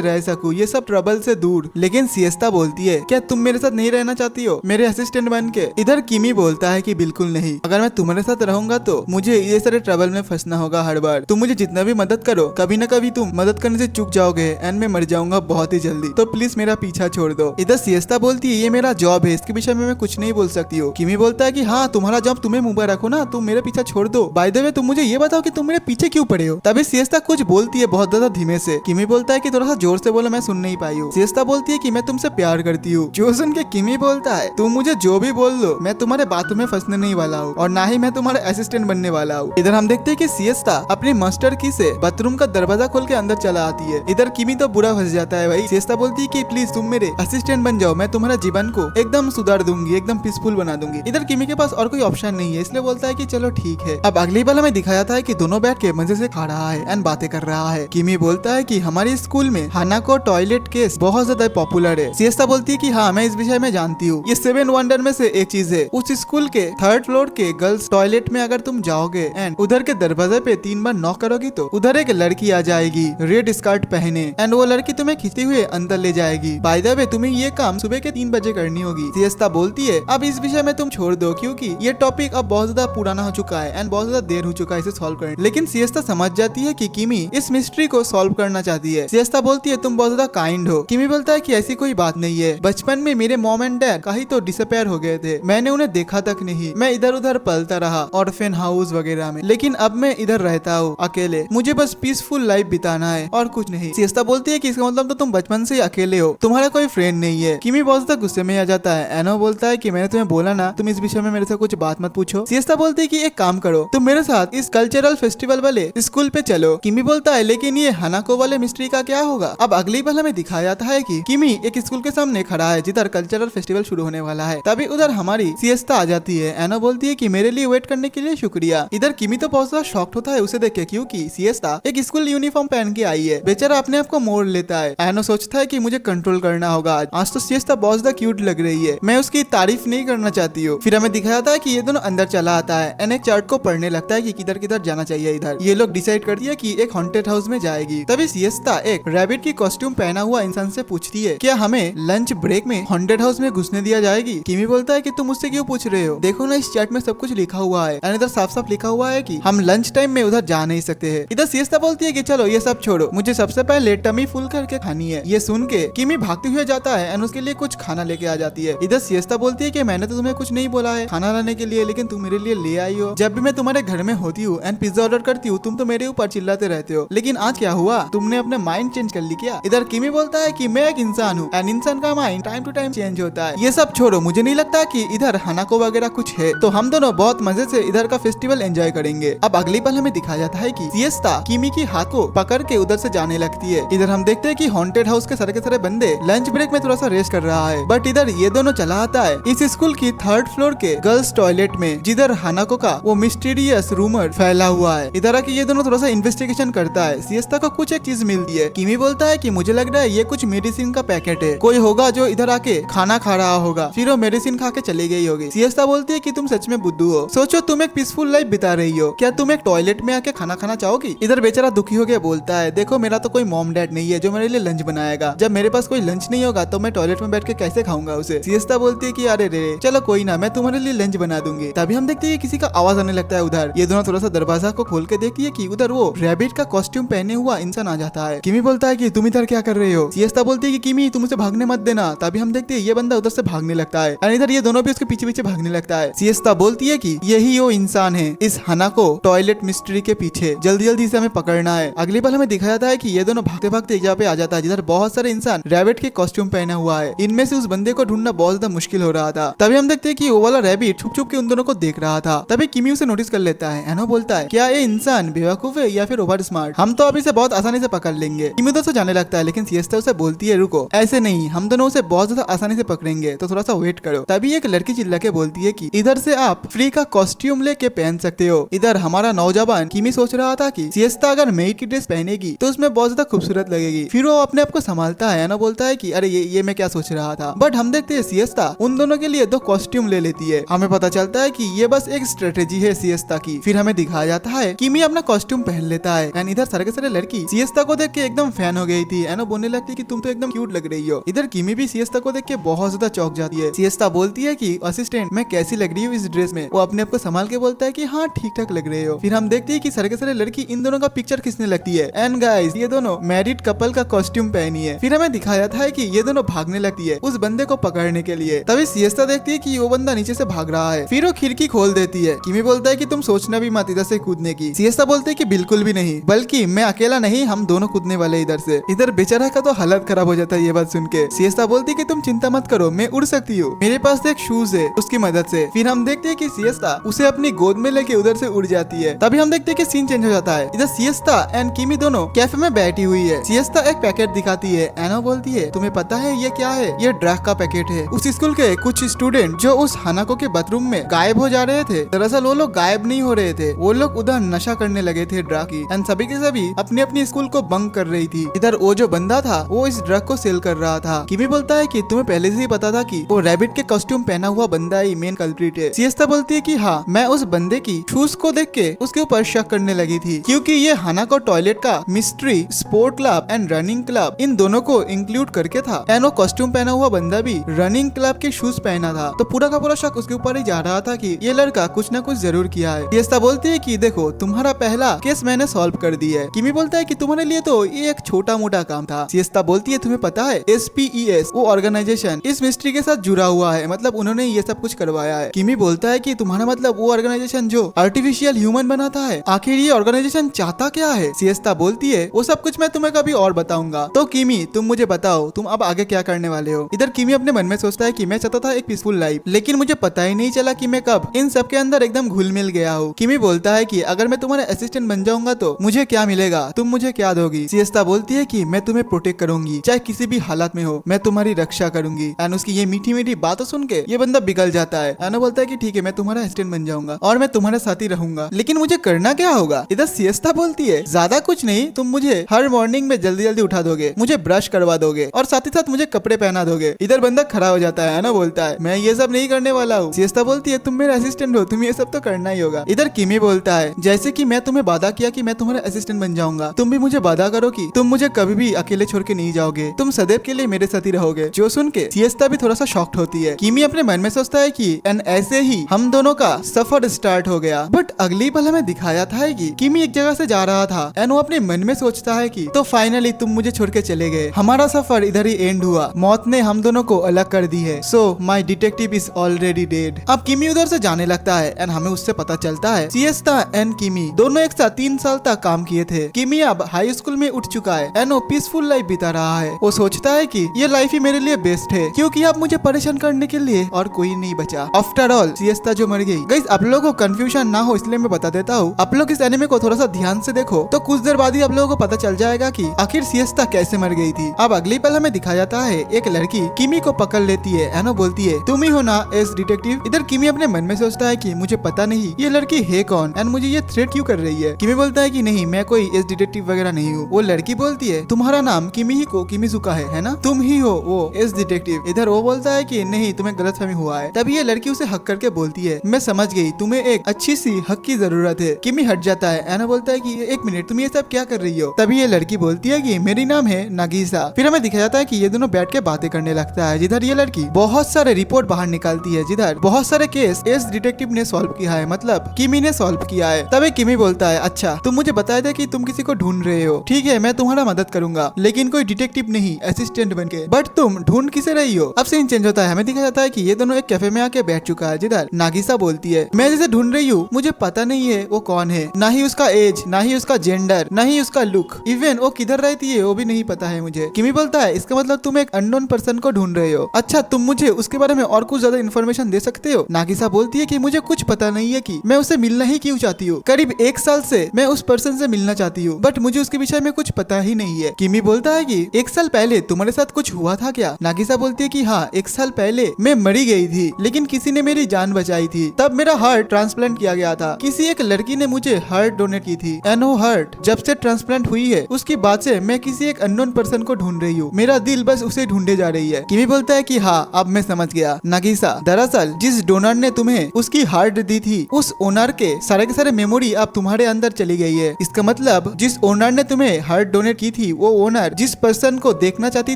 रह सकूं, ये सब ट्रबल से दूर। लेकिन सिएस्ता बोलती है क्या तुम मेरे साथ नहीं रहना चाहती हो मेरे असिस्टेंट बन के? इधर किमी बोलता है कि बिल्कुल नहीं, अगर मैं तुम्हारे साथ रहूंगा तो मुझे ये सारे ट्रबल में फंसना होगा हर बार। तुम मुझे जितना भी मदद करो कभी न कभी तुम मदद करने से चूक जाओगे एंड मैं मर जाऊंगा बहुत ही जल्दी, तो प्लीज मेरा पीछा छोड़ दो। इधर सिएस्ता बोलती है ये मेरा जॉब है, इसके विषय में मैं कुछ नहीं बोल सकती हूँ। किमी बोलता है कि हाँ तुम्हारा जॉब तुम्हें मुंह पर रखो ना, तुम मेरा पीछा छोड़ दो। बाय द वे तुम मुझे ये बताओ कि तुम मेरे पीछे क्यों पड़े हो? तभी सिएस्ता कुछ बोलती है बहुत ज्यादा धीमे से। किमी बोलता है कि थोड़ा सा जोर से बोलो, मैं सुन नहीं पाई हूँ। सिएस्ता बोलती है कि मैं तुमसे प्यार करती हूँ। जो सुन के किमी बोलता है तुम मुझे जो भी बोल लो मैं तुम्हारे बातों में फंसने नहीं वाला हूँ और ना ही मैं तुम्हारा असिस्टेंट बनने वाला हूँ। इधर हम देखते हैं कि सिएस्ता अपनी मास्टर की से बाथरूम का दरवाजा खोल के अंदर चला आती है। इधर किमी तो बुरा फंस जाता है भाई। सिएस्ता बोलती है कि प्लीज तुम मेरे असिस्टेंट बन जाओ, मैं तुम्हारा जीवन को एकदम सुधार दूंगी, एकदम पीसफुल बना दूंगी। इधर किमी के पास और कोई ऑप्शन नहीं है, इसलिए बोलता है कि चलो ठीक है। अब अगली बार हमें दिखाया था कि दोनों बैठ के मजे से खा रहा है एंड बातें कर रहा है। किमी बोलता है कि हमारे स्कूल में हानाको टॉयलेट केस बहुत ज्यादा पॉपुलर है। सिएस्ता बोलती है कि हाँ मैं इस विषय में जानती हूँ, ये 7 वंडर में से एक चीज है। उस स्कूल के 3rd फ्लोर के गर्ल्स टॉयलेट में अगर तुम जाओगे एंड उधर के दरवाजे पे 3 बार नॉक करोगी तो उधर एक लड़की आ जाएगी रेड स्कर्ट पहने एंड वो लड़की तुम्हें खींचते हुए अंदर ले जाएगी। बाय द वे तुम्हें ये काम सुबह के 3 बजे करनी होगी। सिएस्ता बोलती है अब इस विषय में तुम छोड़ दो क्योंकि ये टॉपिक अब बहुत ज्यादा पुराना हो चुका है एंड बहुत ज्यादा देर हो चुका है इसे सॉल्व करने। लेकिन सिएस्ता समझ जाती है कि किमी इस मिस्ट्री को सॉल्व करना चाहती है। सिएस्ता बोलती है तुम बहुत ज्यादा काइंड हो। किमी बोलता है कि ऐसी कोई बात नहीं है, बचपन में मेरे मॉम एंड डैड कहीं तो डिसअपेयर हो गए थे, मैंने उन्हें देखा तक नहीं, मैं इधर उधर पलता रहा ऑर्फन हाउस वगैरह में, लेकिन अब मैं इधर रहता हूँ अकेले, मुझे बस पीसफुल लाइफ बिताना है और कुछ नहीं। सिएस्ता बोलती है कि इसका मतलब तो तुम बचपन से अकेले हो, तुम्हारा कोई फ्रेंड नहीं है। किमी बहुत ज्यादा गुस्से में आ जाता है। एनो बोलता है कि मैंने तुम्हें बोला ना तुम इस विषय में मेरे से कुछ बात मत पूछो। सिएस्ता बोलती है कि एक काम करो तुम मेरे साथ इस कल्चरल फेस्टिवल वाले स्कूल पे चलो। किमी बोलता है लेकिन ये हानाको वाले मिस्ट्री का क्या होगा? अब अगली पल हमें दिखाया जाता है कि किमी एक स्कूल के सामने खड़ा है जिधर कल्चरल फेस्टिवल शुरू होने वाला है। तभी उधर हमारी सिएस्ता आ जाती है। एनो बोलती है कि मेरे लिए वेट करने के लिए शुक्रिया। इधर किमी तो बहुत ज्यादा शॉक्ड होता है उसे देख के क्योंकि सिएस्ता एक स्कूल यूनिफॉर्म पहन के आई है। बेचारा अपने आप को मोड़ लेता है। एनो सोचता है कि मुझे कंट्रोल करना होगा, आज तो सिएस्ता बहुत ज्यादा क्यूट लग रही है, मैं उसकी तारीफ नहीं करना चाहती हूँ। फिर हमें दिखाया था कि ये दोनों अंदर चला आता है एंड एक चार्ट को पढ़ने लगता है कि किधर किधर जाना चाहिए। इधर ये लोग डिसाइड कर दिया कि एक हॉन्टेड हाउस में जाएगी। तभी सिएस्ता एक रैबिट की कॉस्ट्यूम पहना हुआ इंसान से पूछती है क्या हमें लंच ब्रेक में हॉन्टेड हाउस में घुसने दिया जाएगी? किमी बोलता है कि तुम मुझसे क्यों पूछ रहे हो, देखो ना इस चार्ट में सब कुछ लिखा हुआ है। इधर साफ साफ लिखा हुआ है कि हम लंच टाइम में उधर जा नहीं सकते हैं। इधर सिएस्ता बोलती है कि चलो ये सब छोड़ो, मुझे सबसे पहले टमी फुल करके खानी है। ये सुन के किमी भागते हुए जाता है एंड उसके लिए कुछ खाना लेके आ जाती है। इधर सिएस्ता बोलती है कि मैंने तो तुम्हें कुछ नहीं बोला है खाना लाने के लिए, लेकिन तुम मेरे लिए ले आई हो। जब भी मैं तुम्हारे घर में होती हूँ एंड पिज्जा ऑर्डर करती हूँ तुम तो मेरे ऊपर चिल्लाते रहते हो, लेकिन आज क्या हुआ, तुमने अपने माइंड चेंज कर ली क्या? इधर किमी बोलता है कि मैं एक इंसान हूँ एंड इंसान का mind time to time change होता है। ये सब छोड़ो, मुझे नहीं लगता कि इधर हानाको वगैरह कुछ है, तो हम दोनों बहुत मजे से इधर का फेस्टिवल एंजॉय करेंगे। अब अगली पल हमें दिखाया जाता है कि सिएस्ता किमी की हाथ को पकड़ के उधर से जाने लगती है। इधर हम देखते हैं कि हॉन्टेड हाउस के सारे बंदे लंच ब्रेक में थोड़ा सा रेस्ट कर रहा है, बट इधर ये दोनों चला आता है इस स्कूल की 3rd फ्लोर के गर्ल्स टॉयलेट में जिधर हानाको का वो मिस्टीरियस रूमर फैला हुआ है। इधर आके ये दोनों थोड़ा सा इन्वेस्टिगेशन करता है। सिएस्ता को कुछ एक चीज मिलती है। किमी बोलता है कि मुझे लग रहा है ये कुछ मेडिसिन का पैकेट है, कोई होगा जो इधर आके खाना खा रहा होगा, फिर वो मेडिसिन खा के चली गई होगी। सिएस्ता बोलती है कि तुम सच में बुद्धू हो, सोचो तुम एक पीसफुल लाइफ बिता रही हो, क्या तुम एक टॉयलेट में आके खाना खाना चाहोगी? इधर बेचारा दुखी होकर बोलता है देखो मेरा तो कोई मॉम डैड नहीं है जो मेरे लिए लंच बनाएगा, जब मेरे पास कोई लंच नहीं होगा तो मैं टॉयलेट में बैठ के कैसे खाऊंगा उसे। सिएस्ता बोलती है कि अरे रे चलो कोई ना, मैं तुम्हारे लिए लंच बना दूंगी। तभी हम देखते हैं किसी का आवाज आने लगता है उधर। ये दोनों थोड़ा सा दरवाजा को खोल के देखती है कि उधर वो रैबिट का कॉस्ट्यूम पहने हुआ इंसान आ जाता है। किमी बोलता है कि तुम इधर क्या कर रहे हो? सिएस्ता बोलती है कि किमी तुम उसे भागने मत देना। तभी हम देखते हैं ये बंदा उधर से भागने लगता है और इधर ये दोनों भी उसके पीछे पीछे भागने लगता है। सिएस्ता बोलती है कि यही वो इंसान है इस हानाको टॉयलेट मिस्ट्री के पीछे, जल्दी जल्दी से हमें पकड़ना है। अगली बार हमें दिखाया जाता है कि ये दोनों भागते भागते एक जगह पे आ जाता है जिधर बहुत सारे इंसान रैबिट के कॉस्ट्यूम पहना हुआ है। इनमें से उस बंदे को ढूंढना बहुत ज्यादा मुश्किल हो रहा था। तभी हम देखते हैं कि वो वाला रैबिट छुप छुप के उन दोनों को देख रहा था। तभी किमी उसे नोटिस कर लेता है। एनो बोलता है क्या ये इंसान बेवकूफ है या फिर ओवर स्मार्ट, हम तो अभी से बहुत आसानी से पकड़ लेंगे। किमी तो उसे जाने लगता है, लेकिन सिएस्ता उसे बोलती है रुको, ऐसे नहीं, हम दोनों उसे बहुत ज्यादा आसानी से पकड़ेंगे, तो थोड़ा सा वेट करो। तभी एक लड़की चिल्ला के बोलती है कि इधर से आप फ्री का कॉस्ट्यूम लेके पहन सकते हो। इधर हमारा नौजवान किमी सोच रहा था कि सिएस्ता अगर मेड की ड्रेस पहनेगी तो उसमें बहुत ज्यादा खूबसूरत लगेगी। फिर वो अपने आप को संभालता है। एनो बोलता है कि अरे ये मैं क्या सोच रहा था, बट हम देखते हैं सिएस्ता उन दोनों के लिए 2 कॉस्ट्यूम ले लेती है। हमें पता चलता है कि ये बस एक स्ट्रेटेजी है सिएस्ता की। फिर हमें दिखाया जाता है किमी अपना कॉस्ट्यूम पहन लेता है एंड इधर सारे के सारे लड़की सिएस्ता को देख के एकदम फैन हो गई थी। एनो बोलने लगती है कि तुम तो एकदम क्यूट लग रही हो। इधर किमी भी सिएस्ता को देख के बहुत ज्यादा चौंक जाती है। सिएस्ता बोलती है कि असिस्टेंट मैं कैसी लग रही हूँ इस ड्रेस में। वो अपने आप को संभाल के बोलता है कि हाँ ठीक ठाक लग रहे हो। फिर हम देखते हैं कि सारे के सारे लड़की इन दोनों का पिक्चर खींचने लगती है। एंड गाइस ये दोनों मैरिड कपल का कॉस्ट्यूम पहनी है। फिर हमें दिखाया था कि ये दोनों भागने लगती है उस बंदे को पकड़ने के लिए। तभी सिएस्ता देखती है कि वो बंदा नीचे से भाग रहा है। फिर वो खिड़की खोल देती है। किमी बोलता है कि तुम सोचना भी मत इधर से कूदने की। सिएस्ता बोलते है कि बिल्कुल भी नहीं, बल्कि मैं अकेला नहीं, हम दोनों कूदने वाले इधर से। इधर बेचारा का तो हालत खराब हो जाता है ये बात सुन के। सिएस्ता बोलती है कि तुम चिंता मत करो, मैं उड़ सकती हूँ, मेरे पास एक शूज है उसकी मदद से। फिर हम देखते हैं कि सिएस्ता उसे अपनी गोद में लेके उधर से उड़ जाती है। तभी हम देखते हैं कि सीन चेंज हो जाता है। इधर सिएस्ता एंड किमी दोनों कैफे में बैठी हुई है। सिएस्ता एक पैकेट दिखाती है। एनो बोलती है तुम्हें पता है ये क्या है? ये ड्रग का पैकेट है। उस स्कूल के कुछ स्टूडेंट जो उस हानाको के बाथरूम में गायब हो जा रहे थे, दरअसल वो लोग गायब नहीं हो रहे थे, वो लोग उधर नशा करने लगे थे ड्रग की। एंड सभी के सभी अपनी अपनी स्कूल को बंक कर रही थी। इधर वो जो बंदा था वो इस ड्रग को सेल कर रहा था। किमी बोलता है कि तुम्हें पहले से ही पता था कि वो रैबिट के कॉस्ट्यूम पहना हुआ बंदा ही मेन कल्प्रिट है। सिएस्ता बोलती है कि हाँ मैं उस बंदे की शूज को देख के उसके ऊपर शक करने लगी थी, क्योंकि ये हानाको टॉयलेट का mystery sport club and running club in दोनों को इंक्लूड करके था। एंड वो कॉस्ट्यूम पहना हुआ बंदा भी रनिंग क्लब के शूज पहना था। तो पूरा का पूरा शक उसके ऊपर ही जा रहा था कि ये लड़का कुछ ना कुछ जरूर किया है। सिएस्ता बोलती है कि देखो तुम्हारा पहला केस मैंने सॉल्व कर दिया है। किमी बोलता है कि तुम्हारे लिए तो ये एक छोटा मोटा काम था। सिएस्ता बोलती है तुम्हें पता है SPES वो ऑर्गेनाइजेशन इस मिस्ट्री के साथ जुड़ा हुआ है, मतलब उन्होंने ये सब कुछ करवाया है। किमी बोलता है कि तुम्हारा मतलब वो ऑर्गेनाइजेशन जो आर्टिफिशियल ह्यूमन बनाता है, आखिर ये ऑर्गेनाइजेशन चाहता क्या है? सिएस्ता बोलती है वो सब कुछ मैं तुम्हें कभी और बताऊंगा। तो किमी तुम मुझे बताओ तुम अब आगे क्या करने वाले हो? इधर किमी अपने मन में सोचता है कि मैं चाहता था एक पीसफुल लाइफ, लेकिन मुझे पता ही नहीं चला कि मैं कब इन सब के अंदर एकदम घुल मिल गया हूँ। किमी बोलता है कि अगर मैं तुम्हारा असिस्टेंट बन जाऊंगा तो मुझे क्या मिलेगा, तुम मुझे क्या दोगी? सिएस्ता बोलती है कि मैं तुम्हें प्रोटेक्ट करूंगी, चाहे किसी भी हालत में हो, मैं तुम्हारी रक्षा करूंगी। एंड उसकी ये मीठी मीठी बातों सुन के ये बंदा पिघल जाता है। एनो बोलता है कि ठीक है मैं तुम्हारा असिस्टेंट बन जाऊंगा और मैं तुम्हारे साथ ही रहूंगा, लेकिन मुझे करना क्या होगा? इधर सिएस्ता बोलती है ज्यादा कुछ नहीं, तुम मुझे हर मॉर्निंग में जल्दी जल्दी उठा दोगे, मुझे ब्रश करवा दोगे और साथ ही साथ मुझे कपड़े पहना दोगे। इधर बंदा खड़ा हो जाता है। एनो बोलता है मैं ये सब नहीं करने वाला हूँ। सिएस्ता बोलती है तुम मेरा असिस्टेंट हो, तुम ये सब तो करना ही होगा। इधर किमी बोलता है जैसे कि मैं तुम्हें वादा किया कि मैं तुम्हारा असिस्टेंट बन जाऊंगा, तुम भी मुझे वादा करो कि तुम मुझे कभी भी अकेले छोड़ के नहीं जाओगे, तुम सदैव के लिए मेरे साथ ही रहोगे। जो सुन के सिएस्ता भी थोड़ा सा शॉक्ड होती है। किमी अपने मन में सोचता है कि एंड ऐसे ही हम दोनों का सफर स्टार्ट हो गया। बट अगली पल हमें दिखाया था कि किमी एक जगह से जा रहा था एंड वो अपने मन में सोचता है कि तो फाइनली तुम मुझे छोड़ के चले गए, हमारा सफर इधर ही एंड हुआ, मौत ने हम दोनों को अलग कर दी है। सो माई डिटेक्टिव इज ऑलरेडी डेड। अब किमी उधर से जाने लगता है एंड हमें उससे पता चलता है सिएस्ता एंड किमी दोनों एक साथ 3 साल तक काम किए थे। किमी अब हाई स्कूल में उठ चुका है एंड वो पीसफुल लाइफ बिता रहा है। वो सोचता है कि ये लाइफ ही मेरे लिए बेस्ट है, क्योंकि अब मुझे परेशान करने के लिए और कोई नहीं बचा। आफ्टर ऑल सिएस्ता जो मर गई। गाइस आप लोगों को कंफ्यूजन ना हो इसलिए मैं बता देता हूँ, आप लोग इस एनिमे को थोड़ा सा ध्यान से देखो तो कुछ देर बाद ही आप लोगों को पता चल जाएगा कि आखिर सिएस्ता कैसे मर गई थी। अब अगली पल हमें दिखाया जाता है एक लड़की किमी को पकड़ लेती है। एनो बोलती है तुम ही हो ना एस डिटेक्टिव। इधर किमी अपने मन में सोचता है कि मुझे पता नहीं ये लड़की है कौन एंड मुझे ये थ्रेट क्यों कर रही है। किमी बोलता है कि नहीं मैं कोई एस डिटेक्टिव वगैरह नहीं हूँ। वो लड़की बोलती है तुम्हारा नाम किमी ही को किमिजुका है ना, तुम ही हो वो एस डिटेक्टिव। इधर वो बोलता है कि नहीं तुम्हें गलतफहमी हुआ है। तभी ये लड़की उसे हक करके बोलती है मैं समझ गई, तुम्हें एक अच्छी सी हक की जरूरत है। किमी हट जाता है। एनो बोलता है कि एक मिनट तुम ये सब क्या कर रही हो? तभी ये लड़की बोलती है कि मेरी नाम है नागिसा। फिर हमें दिखाया जाता है कि ये दोनों बैठ के बातें करने लगता है, जिधर ये लड़की बहुत सारे रिपोर्ट बाहर निकालती है, जिधर बहुत सारे केस एस डिटेक्टिव ने सॉल्व किया है, मतलब किमी ने सॉल्व किया है। तभी किमी बोलता है अच्छा तुम मुझे बताया था कि तुम किसी को ढूंढ रहे हो, ठीक है मैं तुम्हारा मदद करूंगा, लेकिन कोई डिटेक्टिव नहीं असिस्टेंट बन के। बट तुम ढूंढ किसे रही हो? अब सीन चेंज होता है। हमें दिखाया जाता है कि ये दोनों एक कैफे में आके बैठ चुका है, जिधर नागिसा बोलती है मैं जिसे ढूंढ रही हूँ मुझे पता नहीं है वो कौन है, ना ही उसका एज, ना ही उसका जेंडर, ना ही उसका लुक, इवन वो किधर रहती है वो भी नहीं पता है मुझे। किमी बोलता है इसका मतलब तुम एक अननोन पर्सन को ढूंढ रहे हो, अच्छा तुम मुझे उसके बारे में और कुछ ज्यादा इन्फॉर्मेशन दे सकते हो? नागिसा बोलती है कि मुझे कुछ पता नहीं है कि मैं उसे मिलना ही क्यों चाहती हूँ, करीब 1 साल से मैं उस पर्सन से मिलना चाहती हूँ, बट मुझे उसके विषय में कुछ पता ही नहीं है। किमी बोलता है कि 1 साल पहले तुम्हारे साथ कुछ हुआ था क्या? नागिसा बोलती है कि हाँ 1 साल पहले मैं मरी गई थी, लेकिन किसी ने मेरी जान बचाई थी, तब मेरा हार्ट ट्रांसप्लांट किया गया था, किसी एक लड़की ने मुझे हार्ट डोनेट की थी एंड वो हार्ट जब से ट्रांसप्लांट हुई है उसके बाद से मैं किसी एक अननोन पर्सन को ढूंढ रही हूँ, मेरा दिल बस उसे ढूंढे जा रही है। किमी बोलता है कि हाँ अब मैं समझ गया नागिसा, दरअसल जिस डोनर ने तुम्हें उसकी हार्ट दी थी उस ओनर के सारे मेमोरी अब तुम्हारे अंदर चली गई है, इसका मतलब जिस ओनर ने तुम्हें हार्ट डोनेट की थी वो ओनर जिस पर्सन को देखना चाहती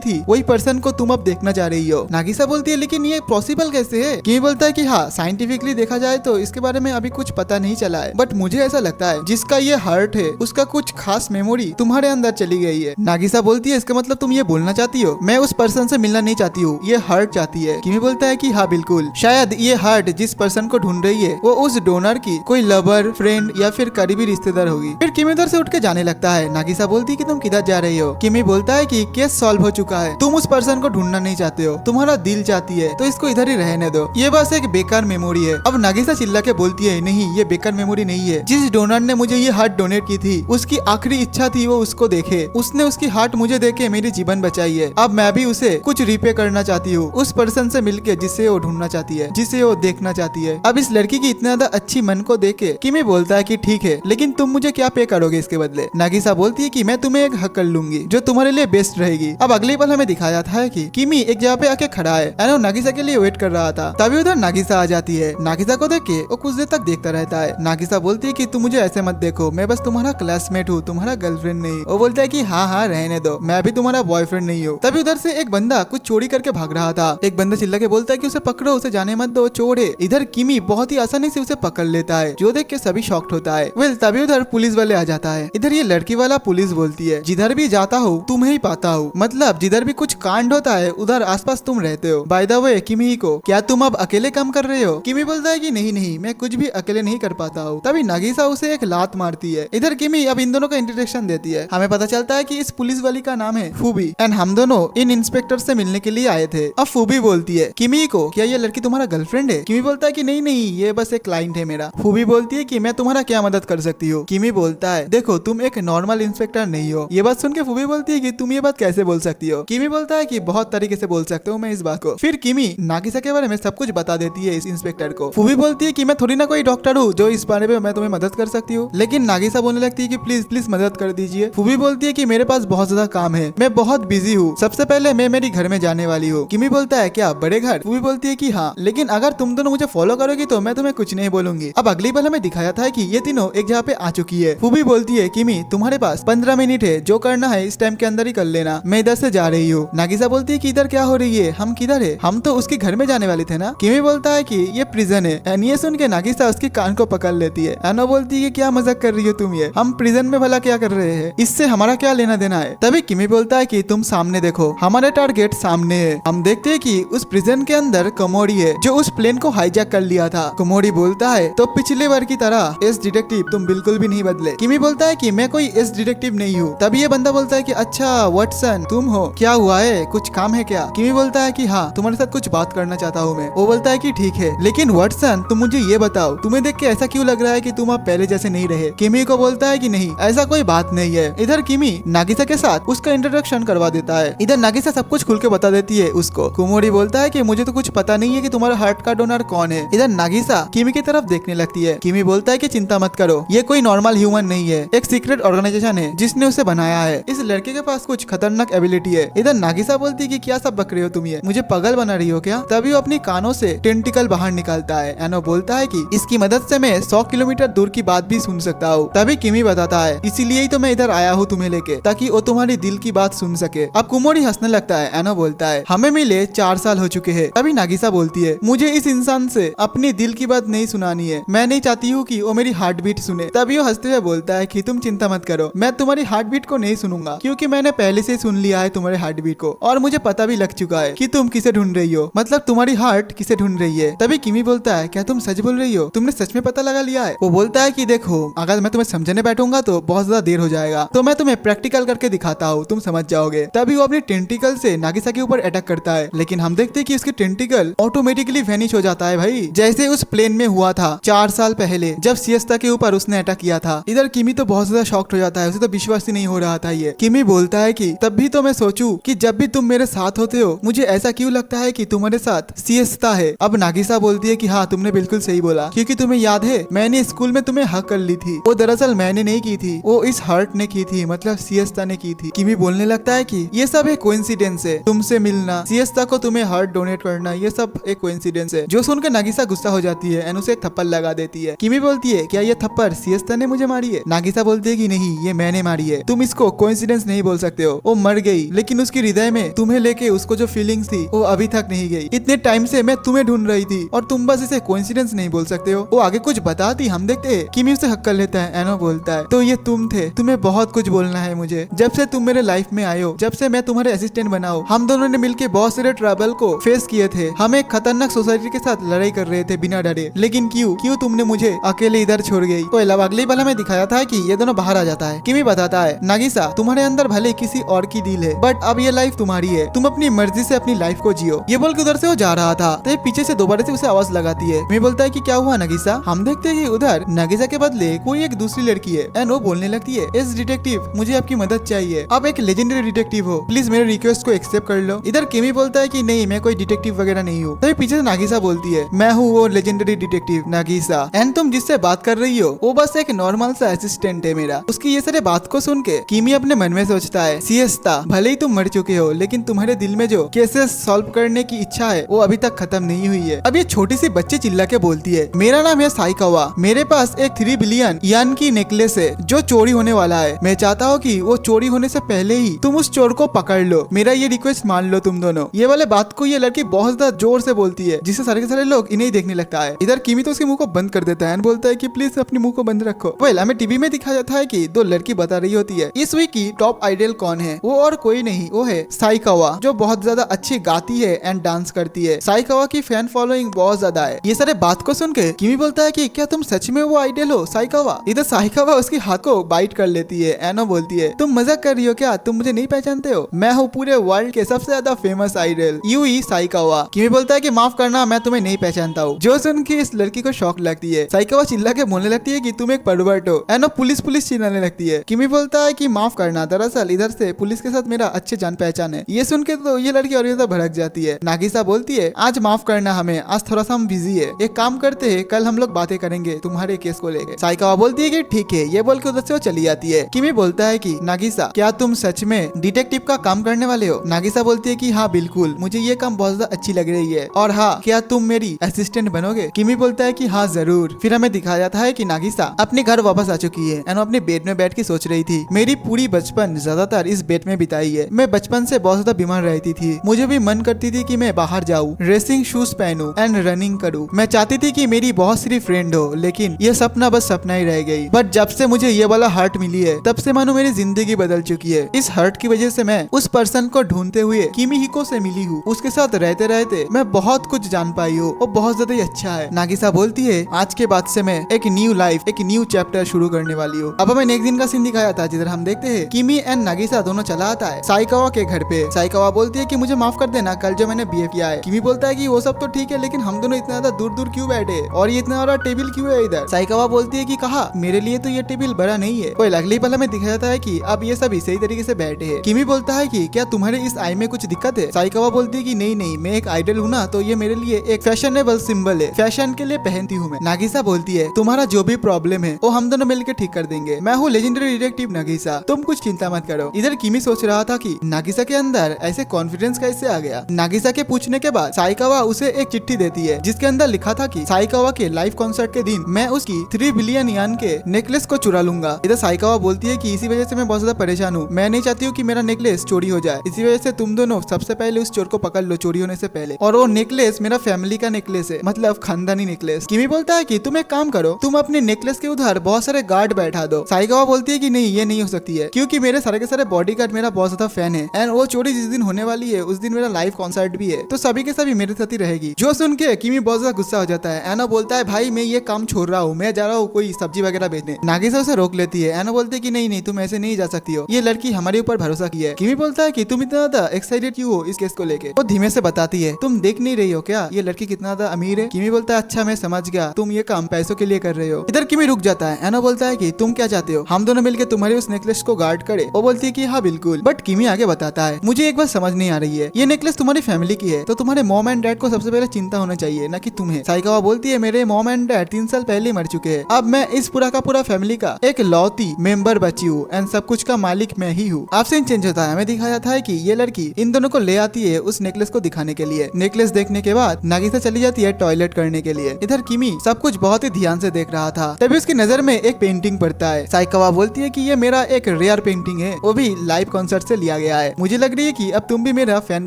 थी वही पर्सन को तुम अब देखना चाह रही हो। नागिसा बोलती है लेकिन ये पॉसिबल कैसे है? किमी बोलता है कि हाँ साइंटिफिकली देखा जाए तो इसके बारे में अभी कुछ पता नहीं चला है, बट मुझे ऐसा लगता है जिसका ये हार्ट है उसका कुछ खास मेमोरी तुम्हारे अंदर चली गई है। नागिसा बोलती है इसका मतलब तुम ये बोलना चाहती हो मैं उस पर्सन से मिलना नहीं चाहती हूँ, ये हार्ट चाहती है। किमी बोलता है कि हाँ बिल्कुल, शायद ये हार्ट जिस पर्सन को ढूंढ रही है वो उस डोनर की कोई लवर, फ्रेंड या फिर करीबी रिश्तेदार होगी। फिर किमी उधर से उठ के जाने लगता है। नागिसा बोलती है कि तुम किधर जा रही हो? किमी बोलता है कि केस सॉल्व हो चुका है, तुम उस पर्सन को ढूंढना नहीं चाहते हो, तुम्हारा दिल चाहती है तो इसको इधर ही रहने दो, ये बस एक बेकार मेमोरी है। अब नागिसा चिल्ला के बोलती है नहीं ये बेकार मेमोरी नहीं है, जिस डोनर ने मुझे ये हार्ट डोनेट की थी उसकी आखिरी इच्छा थी वो उसको देखे, उसने उसकी हार्ट मुझे देके मेरी जीवन बचाई है। अब मैं भी उसे कुछ रिपे करना चाहती हूँ, उस पर्सन से मिलके जिसे वो ढूंढना चाहती है, जिसे वो देखना चाहती है। अब इस लड़की की इतना ज्यादा अच्छी मन को देखे किमी बोलता है कि ठीक है लेकिन तुम मुझे क्या पे करोगे इसके बदले? नागिसा बोलती है कि मैं तुम्हें एक हक कर लूंगी जो तुम्हारे लिए बेस्ट रहेगी। अब अगले पल हमें दिखाया जाता है कि किमी एक जगह पे आके खड़ा है, एनो नागिसा के लिए वेट कर रहा था। तभी उधर नागिसा आ जाती है। नागिसा को देख के वो कुछ देर तक देखता रहता है। नागिसा बोलती है कि तुम मुझे ऐसे मत देखो, मैं बस तुम्हारा क्लासमेट हूँ, तुम्हारा गर्लफ्रेंड नहीं। वो बोलता है कि हाँ हाँ रहने दो, मैं भी तुम्हारा बॉयफ्रेंड नहीं हूँ। तभी उधर से एक बंदा कुछ चोरी करके भाग रहा था। एक बंदा चिल्ला के बोलता है कि उसे पकड़ो, उसे जाने मत दो, चोर है। इधर किमी बहुत ही आसानी से उसे पकड़ लेता है, जो देख के सभी शॉक्ड होता है। वेल तभी उधर पुलिस वाले आ जाता है। इधर ये लड़की वाला पुलिस बोलती है जिधर भी जाता हूँ तुम्हें ही पाता हूँ, मतलब जिधर भी कुछ कांड होता है उधर आसपास तुम रहते हो। बाय द वे किमी को क्या तुम अब अकेले काम कर रहे हो? किमी बोलता है कि नहीं नहीं मैं कुछ भी अकेले नहीं कर पाता हूँ। तभी नागिसा उसे एक लात मारती है। इधर किमी अब इन दोनों का इंट्रोडक्शन देती है। हमें पता चलता है कि इस पुलिस वाली का नाम है फूबी एंड हम दोनों इन इंस्पेक्टर से मिलने के लिए आए थे। अब फूबी बोलती है किमी को क्या ये लड़की तुम्हारा गर्लफ्रेंड है? किमी बोलता है कि नहीं नहीं ये बस एक क्लाइंट है मेरा। फूबी बोलती है कि मैं तुम्हारा क्या मदद कर सकती हूँ? किमी बोलता है देखो तुम एक नॉर्मल इंस्पेक्टर नहीं हो। ये बात सुन के फूबी बोलती है कि तुम ये बात कैसे बोल सकती हो? किमी बोलता है कि बहुत तरीके से बोल सकता हूँ मैं इस बात को। फिर किमी नागिसा के बारे में सब कुछ बता देती है इस इंस्पेक्टर को। फूबी बोलती है कि मैं थोड़ी ना कोई डॉक्टर हूँ जो इस बारे में मैं तुम्हें मदद कर सकती हूँ, लेकिन नागिसा बोलने लगती है कि प्लीज प्लीज मदद कर दीजिए। फूबी बोलती है कि मेरे पास बहुत ज्यादा काम है, मैं बहुत बिजी हूँ, सबसे पहले मैं मेरी घर में जाने वाली हूँ। किमी बोलता है क्या बड़े घर? फूबी बोलती है कि हाँ, लेकिन अगर तुम दोनों मुझे फॉलो करोगी तो मैं तुम्हें कुछ नहीं बोलूंगी। अब अगली बार हमें दिखाया था कि ये तीनों एक जगह पे आ चुकी है। फूबी बोलती है किमी तुम्हारे पास 15 मिनट है, जो करना है इस टाइम के अंदर ही कर लेना, मैं इधर से जा रही हूँ। नागिसा बोलती है कि इधर क्या हो रही है, हम किधर है? हम तो उसके घर में जाने वाले थे ना। किमी बोलता है कि ये प्रिजन है। एंड ये सुन के नागिसा उसके कान को पकड़ लेती है। एनो बोलती है क्या मजाक कर रही हो तुम, ये हम प्रिजन में भला क्या कर रहे हैं, इससे हमारा क्या लेना देना है? तभी किमी बोलता है कि तुम सामने देखो, हमारा टारगेट सामने है। हम देखते हैं कि उस प्रिजन के अंदर कमोडी है जो उस प्लेन को हाईजैक कर लिया था। कमोडी बोलता है तो पिछले बार की तरह एस डिटेक्टिव तुम बिल्कुल भी नहीं बदले। किमी बोलता है कि मैं कोई एस डिटेक्टिव नहीं हूँ। तभी ये बंदा बोलता है कि अच्छा वाटसन तुम हो, क्या हुआ है, कुछ काम है क्या? किमी बोलता है कि हाँ तुम्हारे साथ कुछ बात करना चाहता हूँ मैं। वो बोलता है कि ठीक है, लेकिन वाटसन तुम मुझे ये बताओ तुम्हें देख के ऐसा क्यों लग रहा है कि तुम अब पहले जैसे नहीं रहे? किमी को बोलता है कि नहीं ऐसा कोई बात नहीं है। इधर किमी नागिसा के साथ उसका इंट्रोडक्शन करवा देता है। इधर नागिसा सब कुछ खुल के बता देती है उसको। कुमोरी बोलता है कि मुझे तो कुछ पता नहीं है कि तुम्हारा हार्ट का डोनर कौन है। इधर नागिसा किमी की तरफ देखने लगती है। किमी बोलता है कि चिंता मत करो, ये कोई नॉर्मल ह्यूमन नहीं है, एक सीक्रेट ऑर्गेनाइजेशन है जिसने उसे बनाया है। इस लड़के के पास कुछ खतरनाक एबिलिटी है। इधर नागिसा बोलती है कि क्या सब बक रहे हो तुम, ये मुझे पागल बना रही हो क्या? तभी वो अपनी कानों से टेंटिकल बाहर निकालता है। एनो बोलता है कि इसकी मदद से मैं 100 किलोमीटर दूर की बात भी सुन सकता हूँ। तभी किमी बताता है इसीलिए ही तो मैं इधर आया हूँ तुम्हें लेके, ताकि वो तुम्हारी दिल की बात सुन सके। अब कुमोरी हंसने लगता है। एनो बोलता है हमें मिले 4 साल हो चुके हैं। तभी नागिसा बोलती है मुझे इस इंसान से अपनी दिल की बात नहीं सुनानी है, मैं नहीं चाहती हूँ कि वो मेरी हार्ट बीट सुने। तभी वो हंसते हुए बोलता है कि तुम चिंता मत करो, मैं तुम्हारी हार्ट बीट को नहीं सुनूंगा, क्योंकि मैंने पहले से सुन लिया है तुम्हारे हार्ट बीट को, और मुझे पता भी लग चुका है कि तुम किसे ढूंढ रही हो, मतलब तुम्हारी हार्ट किसे ढूंढ रही है। तभी किमी बोलता है क्या तुम सच बोल रही हो, तुमने सच में पता लगा लिया है? वो बोलता है कि देखो अगर मैं तुम्हें समझने बैठूंगा तो बहुत ज्यादा देर हो जाएगा, तो मैं तुम्हें प्रैक्टिकल करके दिखाता हूँ, तुम समझ जाओगे। तभी वो अपनी टेंटिकल से नागिसा के ऊपर अटैक करता है, लेकिन हम देखते हैं कि उसकी टेंटिकल ऑटोमेटिकली वेनिश हो जाता है भाई, जैसे उस प्लेन में हुआ था 4 साल पहले जब सिएस्ता के ऊपर उसने अटैक किया था। इधर किमी तो बहुत ज्यादा शॉक्ड हो जाता है, उसे तो विश्वास ही नहीं हो रहा था ये। किमी बोलता है कि तब भी तो मैं सोचूं कि जब भी तुम मेरे साथ होते हो मुझे ऐसा क्यों लगता है कि तुम्हारे साथ सिएस्ता है। अब नागिसा बोलती है कि हाँ तुमने बिल्कुल सही बोला, क्योंकि तुम्हें याद है मैंने स्कूल में तुम्हें हक कर ली थी, वो दरअसल मैंने नहीं की थी, वो इस हार्ट ने की थी, मतलब सिएस्ता ने की थी। किमी बोलने लगता है कि ये सब एक कोइंसिडेंस है, तुमसे मिलना, सिएस्ता को तुम्हें हार्ट डोनेट करना, ये सब एक कोइंसिडेंस है। जो सुनकर नागिसा गुस्सा हो जाती है एंड उसे एक थप्पड़ लगा देती है। किमी बोलती है क्या ये थप्पड़ सिएस्ता ने मुझे मारी है? नागिसा नागिसा बोलती है कि नहीं, ये मैंने मारी है, तुम इसको कोइंसिडेंस नहीं बोल सकते हो। वो मर गई, लेकिन उसकी हृदय में तुम्हें लेके उसको जो फीलिंग्स थी वो अभी तक नहीं गई। इतने टाइम से मैं तुम्हें ढूंढ रही थी और तुम बस इसे कोइंसिडेंस नहीं बोल सकते हो। वो आगे कुछ बताती हम देखते हैं। किमी उसे हक कर लेता है। एनो बोलता है तो ये तुम थे, तुम्हें बहुत कुछ बोलना है मुझे। जब से तुम मेरे लाइफ में आए हो, जब से मैं तुम्हारे असिस्टेंट बना हूं, हम दोनों ने मिलकर बहुत सारे ट्रबल को फेस किए थे। हम एक खतरनाक सोसाइटी के साथ लड़ाई कर रहे थे बिना डरे, लेकिन क्यों तुमने मुझे अकेले इधर छोड़ गई। तो अगली पल हमें दिखाया था कि ये दोनों बाहर आ जाता है। किमी बताता है नागिसा तुम्हारे अंदर भले किसी और की दिल है, बट अब ये लाइफ तुम्हारी है, तुम अपनी मर्जी से अपनी लाइफ को जियो। ये बोल के उधर से वो जा रहा था तो पीछे से दोबारा से उसे आवाज लगाती है। मैं बोलता है कि क्या हुआ नागिसा। हम देखते हैं कि उधर नागिसा के बदले कोई एक दूसरी लड़की है एंड वो बोलने लगती है इस डिटेक्टिव मुझे आपकी मदद चाहिए, आप एक लेजेंडरी डिटेक्टिव हो, प्लीज मेरे रिक्वेस्ट को एक्सेप्ट कर लो। इधर किमी बोलता है कि नहीं, मैं कोई डिटेक्टिव वगैरह नहीं हूँ। तो पीछे से नागिसा बोलती है मैं हूँ वो लेजेंडरी डिटेक्टिव नागिसा, एंड तुम जिससे बात कर रही हो वो बस एक नॉर्मल सा असिस्टेंट है मेरा। उसकी ये सारे बात को सुन के किमी अपने मन में सोचता है सिएस्ता भले ही तुम मर चुके हो, लेकिन तुम्हारे दिल में जो केसेस सॉल्व करने की इच्छा है वो अभी तक खत्म नहीं हुई है। अब ये छोटी सी बच्ची चिल्ला के बोलती है मेरा नाम है साइकावा, मेरे पास एक 3 बिलियन यान की नेकलेस है जो चोरी होने वाला है। मैं चाहता हूँ कि वो चोरी होने से पहले ही तुम उस चोर को पकड़ लो, मेरा ये रिक्वेस्ट मान लो तुम दोनों। ये वाले बात को ये लड़की बहुत ज्यादा जोर से बोलती है जिससे सारे के सारे लोग इन्हें देखने लगता है। इधर किमी तो उसके मुंह को बंद कर देता है और बोलता है कि प्लीज अपने मुंह को बंद रखो। हमें टीवी में दिखाया जाता है कि 2 लड़की बता रही होती है इस वीक की टॉप आइडल कौन है। वो और कोई नहीं, वो है साइकावा जो बहुत ज्यादा अच्छी गाती है एंड डांस करती है। साइकावा की फैन फॉलोइंग बहुत ज्यादा है। ये सारे बात को सुन के किमी बोलता है कि क्या तुम सच में वो आइडल हो साइकावा। इधर साइकावा उसके हाथ को बाइट कर लेती है। एनो बोलती है तुम मजाक कर रही हो क्या, तुम मुझे नहीं पहचानते हो, मैं हूँ पूरे वर्ल्ड के सबसे ज्यादा फेमस आइडल यूई साइकावा। किमी बोलता है कि माफ करना, मैं तुम्हें नहीं पहचानता हूँ। जो सुन के इस लड़की को शौक लगती है। साइकावा चिल्ला के बोलने लगती है कि तुम एक परवर्ट हो। एनो पुलिस चिल्लाने लगती है। किमी बोलता है कि माफ करना, दरअसल इधर से पुलिस के साथ मेरा अच्छे जान पहचान है। ये सुन के तो ये लड़की और ज्यादा भड़क जाती है। नागिसा बोलती है आज माफ करना हमें, आज थोड़ा सा हम बिजी है, एक काम करते हैं कल हम लोग बातें करेंगे तुम्हारे केस को लेके। साइकावा बोलती है कि ठीक है। ये बोल के उधर से वो चली जाती है। किमी बोलता है कि नागिसा क्या तुम सच में डिटेक्टिव का काम करने वाले हो। नागिसा बोलती है कि हाँ बिल्कुल, मुझे ये काम बहुत ज्यादा अच्छी लग रही है, और हाँ क्या तुम मेरी असिस्टेंट बनोगे। किमी बोलता है कि हाँ जरूर। फिर हमें दिखाया जाता है कि नागिसा अपने घर वापस आ चुकी है एंड अपने बेड में बैठ के सोच रही थी मेरी पूरी बचपन ज्यादातर इस बेड में बिताई है। मैं बचपन से बहुत ज्यादा बीमार रहती थी, मुझे भी मन करती थी कि मैं बाहर जाऊँ, रेसिंग शूज पहनूं एंड रनिंग करूँ। मैं चाहती थी कि मेरी बहुत सारी फ्रेंड हो, लेकिन ये सपना बस सपना ही रह गई। बट जब से मुझे ये वाला हर्ट मिली है तब से मानो मेरी जिंदगी बदल चुकी है। इस हर्ट की वजह से मैं उस पर्सन को ढूंढते हुए किमी हिको से मिली हूँ। उसके साथ रहते रहते मैं बहुत कुछ जान पाई हूँ, वो बहुत ज्यादा ही अच्छा है। नागिसा बोलती है आज के बाद से मैं एक न्यू लाइफ, एक न्यू चैप्टर शुरू करने वाली हूँ। अब हमें नेक्स्ट दिन का सीन दिखाया था जिधर हम देखते हैं किमी एंड नागिसा दोनों चला आता है साइकावा के घर पे। साइकावा बोलती है कि मुझे माफ कर देना, कल जो मैंने बिहेव किया है। किमी बोलता है कि वो सब तो ठीक है, लेकिन हम दोनों इतना ज्यादा दूर दूर क्यों बैठे और ये इतना बड़ा टेबल क्यों है इधर। साइकावा बोलती है कि कहा मेरे लिए तो ये टेबल बड़ा नहीं है। कोई अगली पल हमें दिखाया जाता है कि अब ये सभी सही तरीके से बैठे हैं। किमी बोलता है कि क्या तुम्हारे इस आई में कुछ दिक्कत है। साइकावा बोलती है कि नहीं, मैं एक आइडल हूँ ना, तो ये मेरे लिए एक फैशनेबल सिंबल है, फैशन के लिए पहनती हूँ मैं। नागिसा बोलती है तुम्हारा जो भी प्रॉब्लम है वो हम दोनों मिलकर ठीक कर देंगे, मैं हूँ लेजेंडरी डिटेक्टिव नागिसा, तुम कुछ चिंता मत करो। इधर किमी सोच रहा था कि नागिसा के अंदर ऐसे कॉन्फिडेंस कैसे आ गया। नागिसा के पूछने के बाद साइकावा उसे एक चिट्ठी देती है जिसके अंदर लिखा था कि साइकावा के लाइव कॉन्सर्ट के दिन मैं उसकी 3 बिलियन यान के नेकलेस को चुरा लूंगा। इधर साइकावा बोलती है कि इसी वजह से मैं बहुत ज्यादा परेशान हूँ, मैं नहीं चाहती हूँ कि मेरा नेकलेस चोरी हो जाए, इसी वजह से तुम दोनों सबसे पहले उस चोर को पकड़ लो चोरी होने से पहले, और वो नेकलेस मेरा फैमिली का नेकलेस है, मतलब खानदानी नेकलेस। किमी बोलता है कि तुम एक काम करो, तुम अपने नेकलेस के उधर बहुत सारे गार्ड बैठा दो। साइकावा बोलती है कि नहीं, ये नहीं हो सकती है, क्योंकि मेरे सारे के सारे बॉडी गार्ड मेरा बहुत ज्यादा फैन है, एंड वो चोरी जिस दिन होने वाली है उस दिन मेरा लाइव कॉन्सर्ट भी है, तो सभी के सभी मेरे साथ ही रहेगी। जो सुन के किमी बहुत ज्यादा गुस्सा हो जाता है। एनो बोलता है भाई मैं ये काम छोड़ रहा हूँ, मैं जा रहा हूँ कोई सब्जी वगैरह बेचने। नागिसा उसे रोक लेती है। एनो बोलती है कि नहीं, तुम ऐसे नहीं जा सकती हो, ये लड़की हमारे ऊपर भरोसा की है। किमी बोलता है कि तुम इतना ज्यादा एक्साइटेड क्यों हो इस केस को लेके। वो धीमे से बताती है तुम देख नहीं रही हो क्या ये लड़की कितना ज्यादा अमीर है। किमी बोलता है अच्छा मैं समझ गया, तुम ये काम पैसों के लिए कर रहे हो। इधर किमी रुक जाता है। एनो बोलता है कि तुम क्या चाहते हो, हम दोनों मिलकर तुम्हारे उस नेकलेस को गार्ड करे। वो बोलती है कि हाँ बिल्कुल, बट किमी आगे बताता है मुझे एक बात समझ नहीं आ रही है, ये नेकलेस तुम्हारी फैमिली की है तो तुम्हारे मॉम एंड डैड को सबसे पहले चिंता होना चाहिए ना कि तुम्हें। साइकावा बोलती है मेरे मॉम एंड डैड 3 साल पहले मर चुके हैं, अब मैं इस पूरा का पूरा फैमिली का एक लौती मेंबर बची हूँ एंड सब कुछ का मालिक मैं ही हूँ। अब सीन चेंज होता है। हमें दिखाया जाता है कि ये लड़की इन दोनों को ले आती है उस नेकलेस को दिखाने के लिए। नेकलेस देखने के बाद नागिसा चली जाती है टॉयलेट करने के लिए। इधर किमी सब कुछ बहुत ही ध्यान से देख रहा था, तभी उसकी नजर में एक पेंटिंग पड़ता है। साइकावा बोलती है कि ये मेरा एक रेयर पेंटिंग है, वो भी लाइव कॉन्सर्ट से लिया गया है। मुझे लग रही है कि अब तुम भी मेरा फैन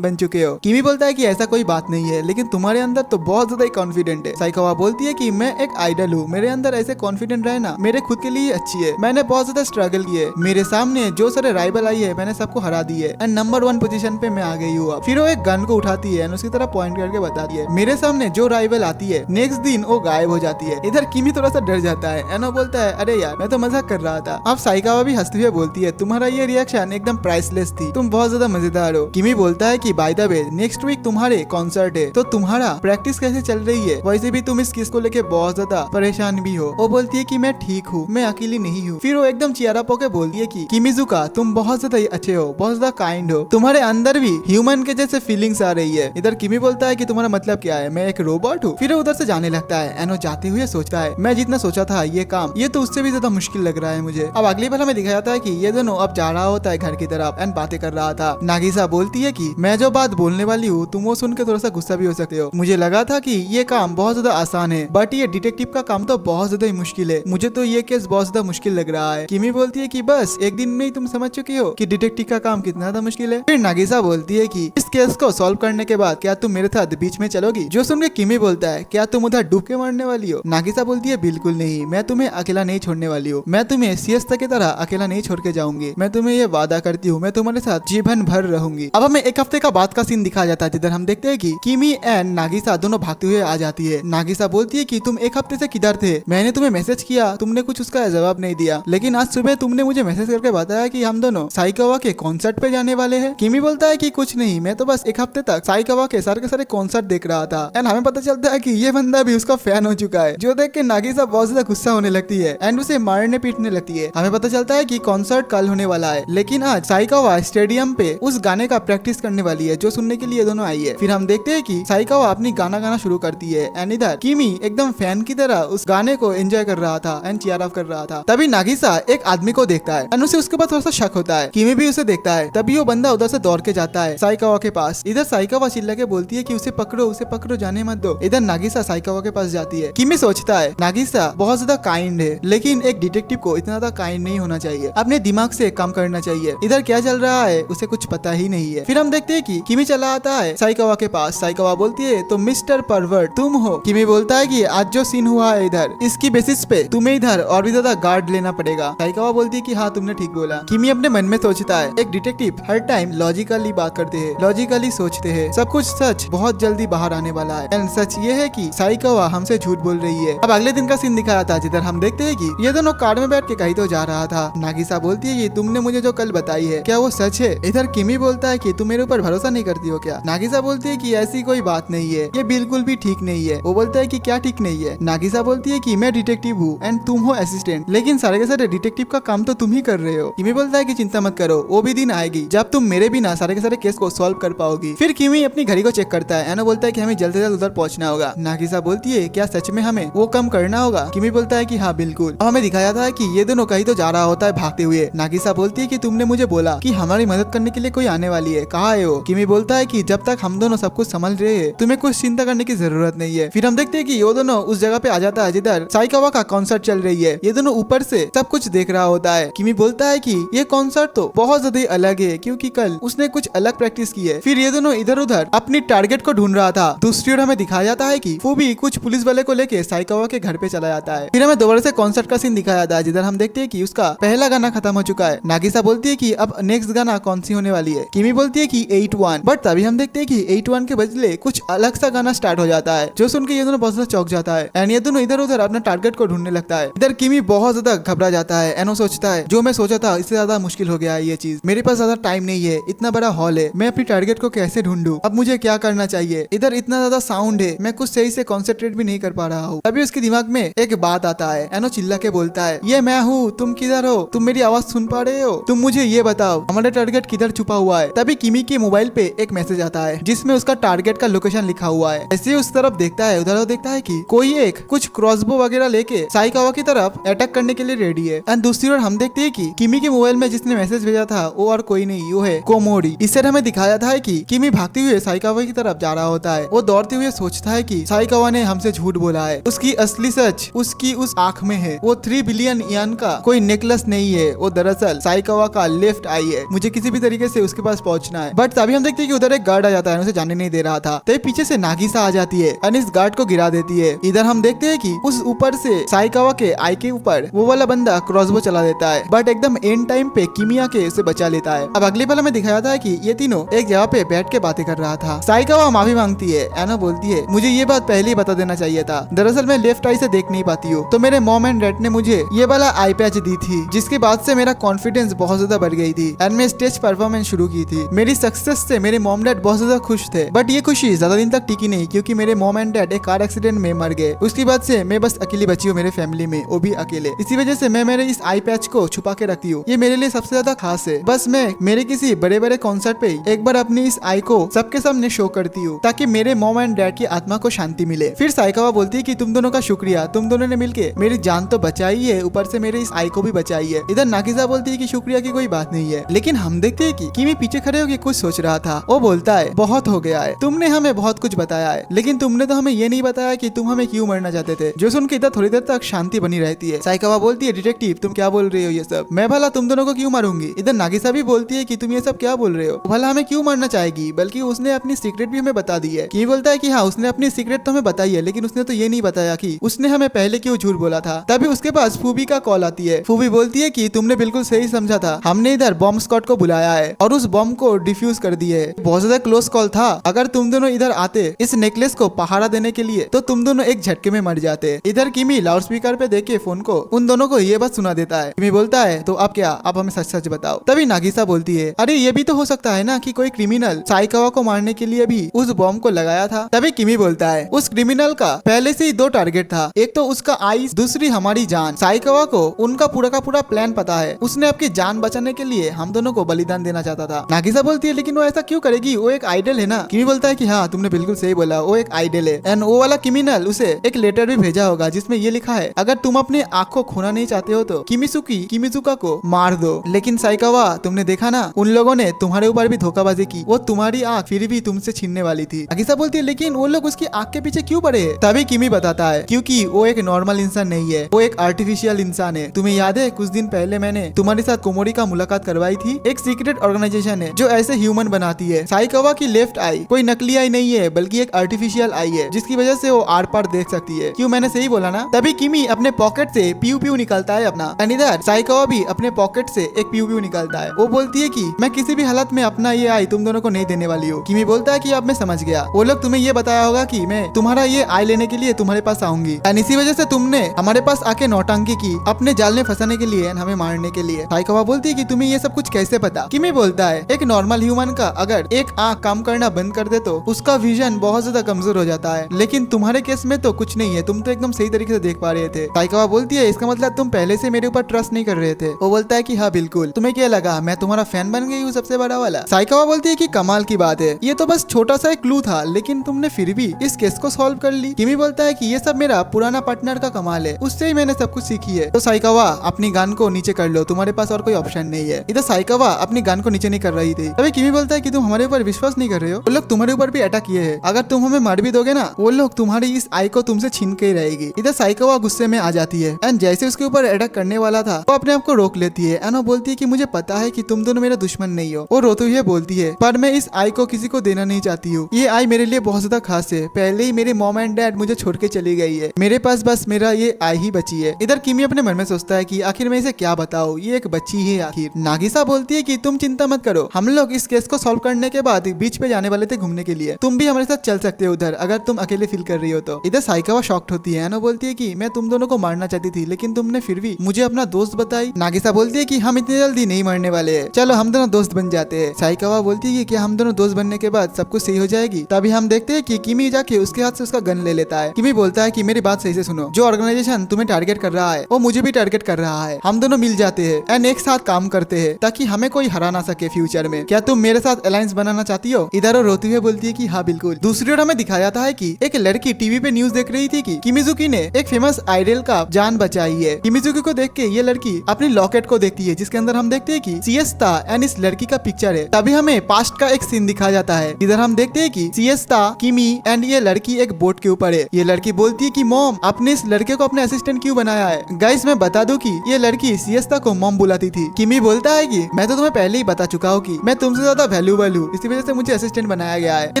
बन चुके हो। किमी बोलता है कि ऐसा कोई बात नहीं है, लेकिन तुम्हारे अंदर तो बहुत ज्यादा कॉन्फिडेंट है। साइकावा बोलती है कि मैं एक आइडल हूँ, मेरे अंदर ऐसे कॉन्फिडेंट रहना मेरे खुद के लिए अच्छी है। मैंने बहुत ज्यादा स्ट्रगल किए, मेरे सामने जो सारे राइवल आई है मैंने सबको हरा दी है एंड नंबर 1 पोजीशन पे मैं आ गई हूँ। फिर वो एक गन को उठाती है, उसकी तरफ पॉइंट करके बताती है मेरे सामने जो राइवल आती है नेक्स्ट दिन वो गायब हो जाती है। इधर किमी थोड़ा सा डर जाता है, एनो बोलता है अरे यार मैं तो मजाक कर रहा था। अब साइकावा भी हंसती हुई बोलती है तुम्हारा ये रिएक्शन एकदम प्राइसलेस थी, तुम बहुत ज्यादा मजेदार हो। किमी बोलता है कि by the way next week तुम्हारे कॉन्सर्ट है, तो तुम्हारा प्रैक्टिस कैसे चल रही है? वैसे भी तुम इस किस को लेके बहुत ज्यादा परेशान भी हो। वो बोलती है कि मैं ठीक हूँ, मैं अकेली नहीं हूँ। फिर वो एकदम चियारा पोके बोलती है कि किमिजुका तुम बहुत ज्यादा अच्छे हो, बहुत ज्यादा काइंड हो, तुम्हारे अंदर भी ह्यूमन के जैसे फीलिंग्स आ रही है। इधर किमी बोलता है कि तुम्हारा मतलब क्या है, मैं एक रोबोट हूँ? फिर वो उधर से जाने लगता है। एनो जाते हुए सोचता है मैं जितना सोचा था ये काम ये तो उससे भी ज्यादा मुश्किल लग रहा है मुझे। अब अगली बार हमें दिखाया जाता है कि ये दोनों अब जा रहा होता है घर की तरफ एंड बातें कर रहा था। नागिसा बोलती है कि मैं जो बात बोलने वाली हूँ तुम वो सुन के थोड़ा सा गुस्सा भी हो सकते हो। मुझे लगा था कि ये काम बहुत ज्यादा आसान है, बट ये डिटेक्टिव का काम तो बहुत ज्यादा ही मुश्किल है। मुझे तो ये केस बहुत ज्यादा मुश्किल लग रहा है। किमी बोलती है कि बस एक दिन में ही तुम समझ चुकी हो कि डिटेक्टिव का काम कितना ज्यादा मुश्किल है। फिर नागिसा बोलती है कि इस केस को सॉल्व करने के बाद क्या तुम मेरे साथ बीच में चलोगी? जो सुन के किमी बोलता है क्या तुम उधर डूब के मरने वाली हो? नागिसा बोलती है बिल्कुल नहीं, मैं तुम्हें अकेला नहीं छोड़ने वाली हूँ, मैं तुम्हें सियस्ता की तरह अकेला नहीं छोड़ के जाऊंगी। मैं तुम्हें ये वादा करती हूँ मैं तुम्हारे साथ जीवन भर रहूंगी। अब हमें एक हफ्ते का बाद का सीन दिखाया जाता है, जिधर हम देखते हैं कि किमी एंड नागिसा दोनों भागते हुए आ जाती है। नागिसा बोलती है कि तुम एक हफ्ते से किधर थे? मैंने तुम्हें मैसेज किया, तुमने कुछ उसका जवाब नहीं दिया, लेकिन आज सुबह तुमने मुझे मैसेज करके बताया कि हम दोनों साइकावा के कॉन्सर्ट पे जाने वाले हैं। किमी बोलता है कि कुछ नहीं, मैं तो बस एक हफ्ते तक साइकावा के सारे कॉन्सर्ट देख रहा था। एंड हमें पता चलता है कि ये बंदा भी उसका फैन हो चुका है, जो देख के नागिसा बहुत ज्यादा गुस्सा होने लगती है एंड उसे मारने पीटने लगती है। हमें पता चलता है कि कॉन्सर्ट कल होने वाला है, लेकिन आज साइकावा स्टेडियम पे उस गाने का प्रैक्टिस करने वाली है जो सुनने के लिए दोनों आई है। फिर हम देखते हैं कि साइकावा अपनी गाना गाना शुरू करती है एंड इधर किमी एकदम फैन की तरह उस गाने को एंजॉय कर रहा था एंड चीयर अप कर रहा था। तभी नागिसा एक आदमी को देखता है एंड उसे उसके बाद थोड़ा सा शक होता है। किमी भी उसे देखता है, तभी वो बंदा उधर से दौड़ के जाता है साइकावा के पास। इधर साइकावा चिल्ला के बोलती है कि उसे पकड़ो जाने मत दो। इधर नागिसा साइकावा के पास जाती है। किमी सोचता है नागिसा बहुत ज्यादा काइंड है, लेकिन एक डिटेक्टिव को इतना ज्यादा काइंड नहीं होना चाहिए, अपने दिमाग से काम करना चाहिए। इधर क्या चल रहा है उसे कुछ पता ही नहीं है। फिर हम देखते हैं कि किमी चला आता है साइकावा के पास। साइकावा बोलती है तो मिस्टर परवर्ट तुम हो? किमी बोलता है कि आज जो सीन हुआ है इधर इसकी बेसिस पे तुम्हें इधर और भी ज्यादा गार्ड लेना पड़ेगा। साइकावा बोलती है कि हाँ तुमने ठीक बोला। किमी अपने मन में सोचता है एक डिटेक्टिव हर टाइम लॉजिकली बात करते हैं, लॉजिकली सोचते हैं, सब कुछ सच बहुत जल्दी बाहर आने वाला है। एंड सच ये है कि साइकावा हमसे झूठ बोल रही है। अब अगले दिन का सीन दिखाया था, जिधर हम देखते हैं कि ये दोनों कार में बैठ के कहीं तो जा रहा था। नागिसा बोलती है कि तुमने मुझे जो कल बताई है क्या वो सच है? इधर किमी बोलता है कि तुम मेरे ऊपर भरोसा नहीं करती हो क्या? नागिसा बोलती है कि ऐसी कोई बात नहीं है, ये बिल्कुल भी ठीक नहीं है। वो बोलता है कि क्या ठीक नहीं है? नागिसा बोलती है कि मैं डिटेक्टिव हूँ एंड तुम हो असिस्टेंट, लेकिन सारे के सारे डिटेक्टिव का काम तो तुम ही कर रहे हो। किमी बोलता है कि चिंता मत करो, वो भी दिन आएगी जब तुम मेरे बिना सारे के सारे केस को सॉल्व कर पाओगी। फिर किमी अपनी घड़ी को चेक करता है। एनो बोलता है कि हमें जल्द से जल्द उधर पहुंचना होगा। नागिसा बोलती है क्या सच में हमें वो काम करना होगा? किमी बोलता है कि हाँ बिल्कुल। अब हमें दिखाया था कि ये दोनों कहीं तो जा रहा होता है भागते हुए। नागिसा बोलती है कि तुमने मुझे बोला कि हमारी मदद करने के लिए कोई आने वाली है, कहाँ है वो? किमी बोलता है कि जब तक हम दोनों सब कुछ समझ रहे हैं तुम्हें कुछ चिंता करने की जरूरत नहीं है। फिर हम देखते हैं कि ये दोनों उस जगह पे आ जाता है जिधर साइकावा का कॉन्सर्ट चल रही है। ये दोनों ऊपर से सब कुछ देख रहा होता है। किमी बोलता है कि ये कॉन्सर्ट तो बहुत ज्यादा अलग है क्योंकि कल उसने कुछ अलग प्रैक्टिस की है। फिर ये दोनों इधर उधर अपनी टारगेट को ढूंढ रहा था। दूसरी ओर हमें दिखाया जाता है कि फूबी कुछ पुलिस वाले को लेके साइकावा के घर पे चला जाता है। फिर हमें दोबारा से कॉन्सर्ट का सीन दिखाया जाता है, जिधर हम देखते हैं कि उसका पहला गाना खत्म हो चुका है। नागिसा बोलती है कि अब नेक्स्ट गाना कौन सी होने वाली है? किमी बोलती है कि 8-1, बट तभी हम देखते हैं कि 8-1 के बदले कुछ अलग सा गाना स्टार्ट हो जाता है, जो सुन के ये दोनों बहुत ज्यादा चौंक जाता है एंड ये दोनों इधर उधर अपना टारगेट को ढूंढने लगता है। इधर किमी बहुत ज्यादा घबरा जाता है। एनो सोचता है जो मैं सोचा था इससे ज्यादा मुश्किल हो गया है ये चीज, मेरे पास ज्यादा टाइम नहीं है, इतना बड़ा हॉल है, मैं अपनी टारगेट को कैसे ढूंढूं? अब मुझे क्या करना चाहिए? इधर इतना ज्यादा साउंड है, मैं कुछ सही से कॉन्सेंट्रेट भी नहीं कर पा रहा हूँ। तभी उसके दिमाग में एक बात आता है। एनो चिल्ला के बोलता है ये मैं हूँ, तुम किधर हो? तुम मेरी आवाज सुन पा रहे हो? तुम मुझे ये बताओ हमारा टारगेट किधर छुपा हुआ है? तभी किमी के मोबाइल पे एक मैसेज आता है जिसमें उसका टारगेट का लोकेशन लिखा हुआ है। ऐसे उस तरफ देखता है, उधर देखता है कि कोई एक कुछ क्रॉसबो वगैरह लेके साइकावा की तरफ अटैक करने के लिए रेडी है। एंड दूसरी ओर हम देखते हैं कि किमी के मोबाइल में जिसने मैसेज भेजा था वो और कोई नहीं, वो है कोमोरी। इससे हमें दिखाया था कि किमी भागते हुए साइकावा की तरफ जा रहा होता है। वो दौड़ते हुए सोचता है कि साइकावा ने हमसे झूठ बोला है, उसकी असली सच उसकी उस आंख में है। वो 3 3 बिलियन यान का कोई नेकलेस नहीं है, वो दरअसल साइकावा का लेफ्ट आई है। मुझे किसी भी तरीके से उसके पास पहुंचना है। बट तभी हम देखते हैं कि उधर एक गार्ड आ जाता है, उसे जाने नहीं दे रहा था। तो पीछे से नागिसा आ जाती है और इस गार्ड को गिरा देती है। इधर हम देखते हैं कि उस ऊपर से साइकावा के आई के ऊपर वो वाला बंदा क्रॉसबो चला देता है, बट एकदम एंड टाइम पे किमिया के उसे बचा लेता है। अब अगले पल हमें दिखाया था कि ये तीनों एक जगह पे बैठ के बातें कर रहा था। साइकावा माफी मांगती है, एनो बोलती है मुझे ये बात पहले ही बता देना चाहिए था, दरअसल मैं लेफ्ट आई से देख नहीं पाती हूँ, तो मेरे मॉम एंड डैड ने मुझे ये वाला आई पैच दी थी, जिसके बाद से मेरा कॉन्फिडेंस बहुत ज्यादा बढ़ गई थी एंड मैं स्टेज परफॉर्मेंस शुरू की थी। मेरी सक्सेस से मेरे मॉम डैड बहुत ज्यादा खुश थे, बट ये खुशी ज्यादा दिन तक टिकी नहीं, क्योंकि मेरे मॉम एंड डैड एक कार एक्सीडेंट में मर गए। उसके बाद से मैं बस अकेली बची हूँ मेरे फैमिली में, वो भी अकेले। इसी वजह से मैं मेरे इस आई पैच को छुपा के रखती हूँ, ये मेरे लिए सबसे ज्यादा खास है। बस मैं मेरे किसी बड़े बड़े कॉन्सर्ट पे एक बार अपनी इस आई को सबके सामने शो करती हूँ, ताकि मेरे मॉम एंड डैड की आत्मा को शांति मिले। फिर साइकावा बोलती है कि तुम दोनों का शुक्रिया, तुम दोनों ने मिलके मेरी जान तो बचाई है, ऊपर से मेरे इस आई को भी बचाई है। इधर नागिसा बोलती है कि शुक्रिया की कोई बात नहीं है। लेकिन हम देखते हैं कि किमी पीछे खड़े होकर कुछ सोच रहा था। वो बोलता है बहुत हो गया है, तुमने हमें बहुत कुछ बताया है, लेकिन तुमने तो हमें ये नहीं बताया कि तुम हमें क्यों मरना चाहते थे। जो सुन के इधर थोड़ी देर तक शांति बनी रहती है। साइकावा बोलती है डिटेक्टिव तुम क्या बोल रहे हो, ये सब मैं भला तुम दोनों को क्यों मारूंगी। इधर नागिसा भी बोलती है कि तुम ये सब क्या बोल रहे हो, भला हमें क्यों मारना चाहेगी, बल्कि उसने अपनी सीक्रेट भी हमें बता दी है। की बोलता है कि हाँ उसने अपनी सीक्रेट तो हमें बताई है, लेकिन उसने तो ये नहीं बताया कि उसने हमें पहले क्यों झूठ बोला था। तभी उसके पास फूबी का कॉल आती है। फूबी बोलती है कि तुमने बिल्कुल सही समझा था, हमने इधर बॉम्ब स्क्वाड को बुलाया है और उस बॉम्ब को डिफ्यूज कर दिए है। बहुत ज्यादा क्लोज कॉल था, अगर तुम दोनों इधर आते इस नेकलेस को पहाड़ा देने के लिए तो तुम दोनों एक झटके में मर जाते। इधर किमी लाउड स्पीकर पे देख के फोन को उन दोनों को ये बात सुना देता है। किमी बोलता है तो अब क्या, आप हमें सच सच बताओ। तभी नागिसा बोलती है अरे ये भी तो हो सकता है ना कि कोई क्रिमिनल साइकावा को मारने के लिए भी उस बॉम्ब को लगाया था। तभी किमी बोलता है उस क्रिमिनल का पहले से ही 2 टारगेट था, एक तो उसका आई, दूसरी हमारी जान। साइकावा को उनका पूरा का पूरा प्लान पता है, उसने आपकी जान बचाने के लिए हम दोनों को बलिदान देना चाहता था। नागिसा बोलती है लेकिन वो ऐसा क्यों करेगी, वो एक आइडल है ना। किमी बोलता है कि हाँ तुमने बिल्कुल सही बोला, वो एक आइडल है एंड वो वाला क्रिमिनल उसे एक लेटर भी भेजा होगा जिसमें ये लिखा है अगर तुम अपने आँख को खोना नहीं चाहते हो तो किमिजुका को मार दो। लेकिन साइकावा तुमने देखा ना, उन लोगों ने तुम्हारे ऊपर भी धोखाबाजी की, वो तुम्हारी आँख फिर भी तुमसे छीनने वाली थी। नागिसा बोलती है लेकिन वो लोग उसकी आँख के पीछे क्यों पड़े हैं। तभी किमी बताता है क्योंकि वो एक नॉर्मल इंसान नहीं है, वो एक आर्टिफिशियल इंसान है। तुम्हें याद है कुछ दिन पहले मैंने तुम्हारे साथ कोमोरी का मुलाकात करवाई थी, एक सीक्रेट ऑर्गेनाइजेशन है जो ऐसे ह्यूमन बनाती है। साइकावा की लेफ्ट आई कोई नकली आई नहीं है, बल्कि एक आर्टिफिशियल आई है, जिसकी वजह से वो आर पार देख सकती है। क्यों, मैंने सही बोला ना। तभी किमी अपने पॉकेट से पीयू पीयू निकालता है अपना, एंड इधर साइकावा भी अपने पॉकेट से एक पीयू पीयू निकालता है। वो बोलती है कि मैं किसी भी हालत में अपना ये आई तुम दोनों को नहीं देने वाली हूँ। किमी बोलता है कि अब मैं समझ गया, वो लोग तुम्हें ये बताया होगा कि मैं तुम्हारा ये आई लेने के लिए तुम्हारे पास आऊंगी, एंड इसी वजह से तुमने हमारे पास आके नौटंकी की अपने जाल में फंसाने के लिए, हमें मारने के लिए। साइकावा बोलती है कि तुम्हें ये सब कुछ कैसे पता। किमी बोलता है एक नॉर्मल ह्यूमन का अगर एक आँख काम करना बंद कर दे तो उसका विजन बहुत ज्यादा कमजोर हो जाता है, लेकिन तुम्हारे केस में तो कुछ नहीं है, तुम तो एकदम सही तरीके से देख पा रहे थे। साइकावा बोलती है इसका मतलब तुम पहले से मेरे ऊपर ट्रस्ट नहीं कर रहे थे। वो बोलता है कि हाँ बिल्कुल, तुम्हें क्या लगा मैं तुम्हारा फैन बन गई हूँ सबसे बड़ा वाला। साइकावा बोलती है कि कमाल की बात है, ये तो बस छोटा सा एक क्लू था, लेकिन तुमने फिर भी इस केस को सॉल्व कर ली। किमी बोलता है कि ये सब मेरा पुराना पार्टनर का कमाल है, उससे ही मैंने सब कुछ सीखी है। तो साइकावा अपनी गन को नीचे कर लो, तुम्हारे पास और कोई ऑप्शन नहीं है। इधर साइकावा अपनी गन को नीचे नहीं कर रही थी। तभी किमी बोलता है कि तुम हमारे ऊपर विश्वास नहीं कर रहे हो, वो लोग तुम्हारे ऊपर भी अटैक किए हैं, अगर तुम हमें मार भी दोगे ना वो लोग तुम्हारी इस आई को तुमसे छीन के ही रहेगी। इधर साइकावा गुस्से में आ जाती है एंड जैसे उसके ऊपर अटैक करने वाला था वो अपने आप को रोक लेती है एंड वो बोलती है कि मुझे पता है कि तुम दोनों मेरे दुश्मन नहीं हो। वो रोते हुए बोलती है पर मैं इस आई को किसी को देना नहीं चाहती हूँ, ये आई मेरे लिए बहुत ज्यादा खास है, पहले ही मेरे मॉम एंड डैड मुझे छोड़ के चली गई है, मेरे पास बस मेरा ये आई ही बची है। इधर किमी अपने मन में सोचता है कि आखिर मैं इसे क्या बताऊं, ये एक बच्ची है आखिर। नागिसा बोलती है कि तुम चिंता मत करो, हम लोग इस केस को सॉल्व करने के बाद बीच पे जाने वाले थे घूमने के लिए, तुम भी हमारे साथ चल सकते हो उधर, अगर तुम अकेले फील कर रही हो तो। इधर साइकावा शॉक्ड होती है, वो बोलती है कि मैं तुम दोनों को मारना चाहती थी, लेकिन तुमने फिर भी मुझे अपना दोस्त बताई। नागिसा बोलती है कि हम इतनी जल्दी नहीं मरने वाले हैं, चलो हम दोनों दोस्त बन जाते हैं। साइकावा बोलती है कि क्या हम दोनों दोस्त बनने के बाद सब कुछ सही हो जाएगी। तभी हम देखते हैं कि किमी जाके उसके हाथ से उसका गन ले लेता है। किमी बोलता है कि मेरी बात सही से सुनो, जो ऑर्गेनाइजेशन तुम्हें टारगेट कर रहा है वो मुझे भी टारगेट कर रहा है, हम दोनों मिल जाते हैं एंड एक साथ काम करते हैं ताकि हमें कोई हरा ना सके फ्यूचर में। क्या तुम मेरे साथ अलायंस बनाना चाहती हो। इधर वो रोती हुई बोलती है कि हाँ बिल्कुल। दूसरी ओर हमें दिखाया था कि एक लड़की टीवी पे न्यूज देख रही थी कि किमिजुकी ने एक फेमस आइडल का जान बचाई है। किमिजुकी को देख के ये लड़की अपनी लॉकेट को देखती है, जिसके अंदर हम देखते हैं कि सिएस्ता एंड इस लड़की का पिक्चर है। तभी हमें पास्ट का एक सीन दिखाया जाता है, इधर हम देखते हैं कि सिएस्ता, किमी एंड ये लड़की एक बोट के ऊपर है। ये लड़की बोलती है कि मॉम, आपने इस लड़के को अपने असिस्टेंट क्यों बनाया आया है। गाइस मैं बता दूं कि ये लड़की सिएस्ता को मॉम बुलाती थी। किमी बोलता है कि मैं तो तुम्हें पहले ही बता चुका हूँ कि मैं तुमसे ज्यादा वैल्यूएबल हूँ, इसी वजह से मुझे असिस्टेंट बनाया गया है। ये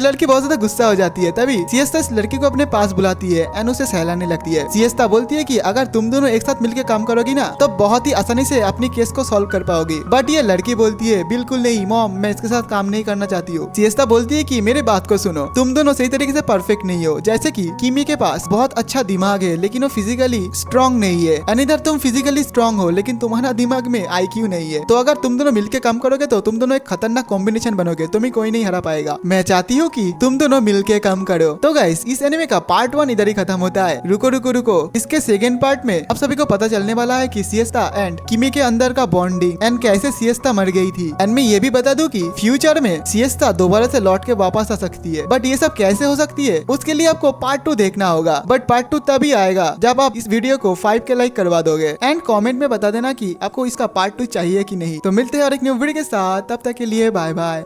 लड़की बहुत ज्यादा गुस्सा हो जाती है। तभी सिएस्ता इस लड़की को अपने पास बुलाती है एंड उसे सहलाने लगती है। सिएस्ता बोलती है कि अगर तुम दोनों एक साथ मिलकर काम करोगी ना तो बहुत ही आसानी से अपनी केस को सॉल्व कर पाओगी। बट ये लड़की बोलती है बिल्कुल नहीं मॉम, मैं इसके साथ काम नहीं करना चाहती हूँ। सिएस्ता बोलती है कि मेरे बात को सुनो, तुम दोनों सही तरीके से परफेक्ट नहीं हो। जैसे कि किमी के पास बहुत अच्छा दिमाग है लेकिन वो फिजिकली स्ट्रांग नहीं है, एंड इधर तुम फिजिकली स्ट्रांग हो लेकिन तुम्हारा दिमाग में IQ नहीं है। तो अगर तुम दोनों मिलके काम करोगे तो तुम दोनों एक खतरनाक कॉम्बिनेशन बनोगे, तुम्हें कोई नहीं हरा पाएगा। मैं चाहती हूँ कि तुम दोनों मिलके काम करो। तो गाइस इस एनिमे का पार्ट 1 इधर ही खत्म होता है। रुको रुको रुको, इसके सेकेंड पार्ट में अब सभी को पता चलने वाला है कि सिएस्ता एंड किमी के अंदर का बॉन्डिंग एंड कैसे सिएस्ता मर गई थी। एंड मैं ये भी बता दूं कि फ्यूचर में सिएस्ता दोबारा से लौट के वापस आ सकती है। बट ये सब कैसे हो सकती है उसके लिए आपको पार्ट 2 देखना होगा। बट पार्ट 2 तभी आएगा जब आप इस वीडियो को 5 के लाइक करवा दोगे। एंड कमेंट में बता देना कि आपको इसका पार्ट 2 चाहिए कि नहीं। तो मिलते हैं और एक न्यू वीडियो के साथ, तब तक के लिए बाय बाय।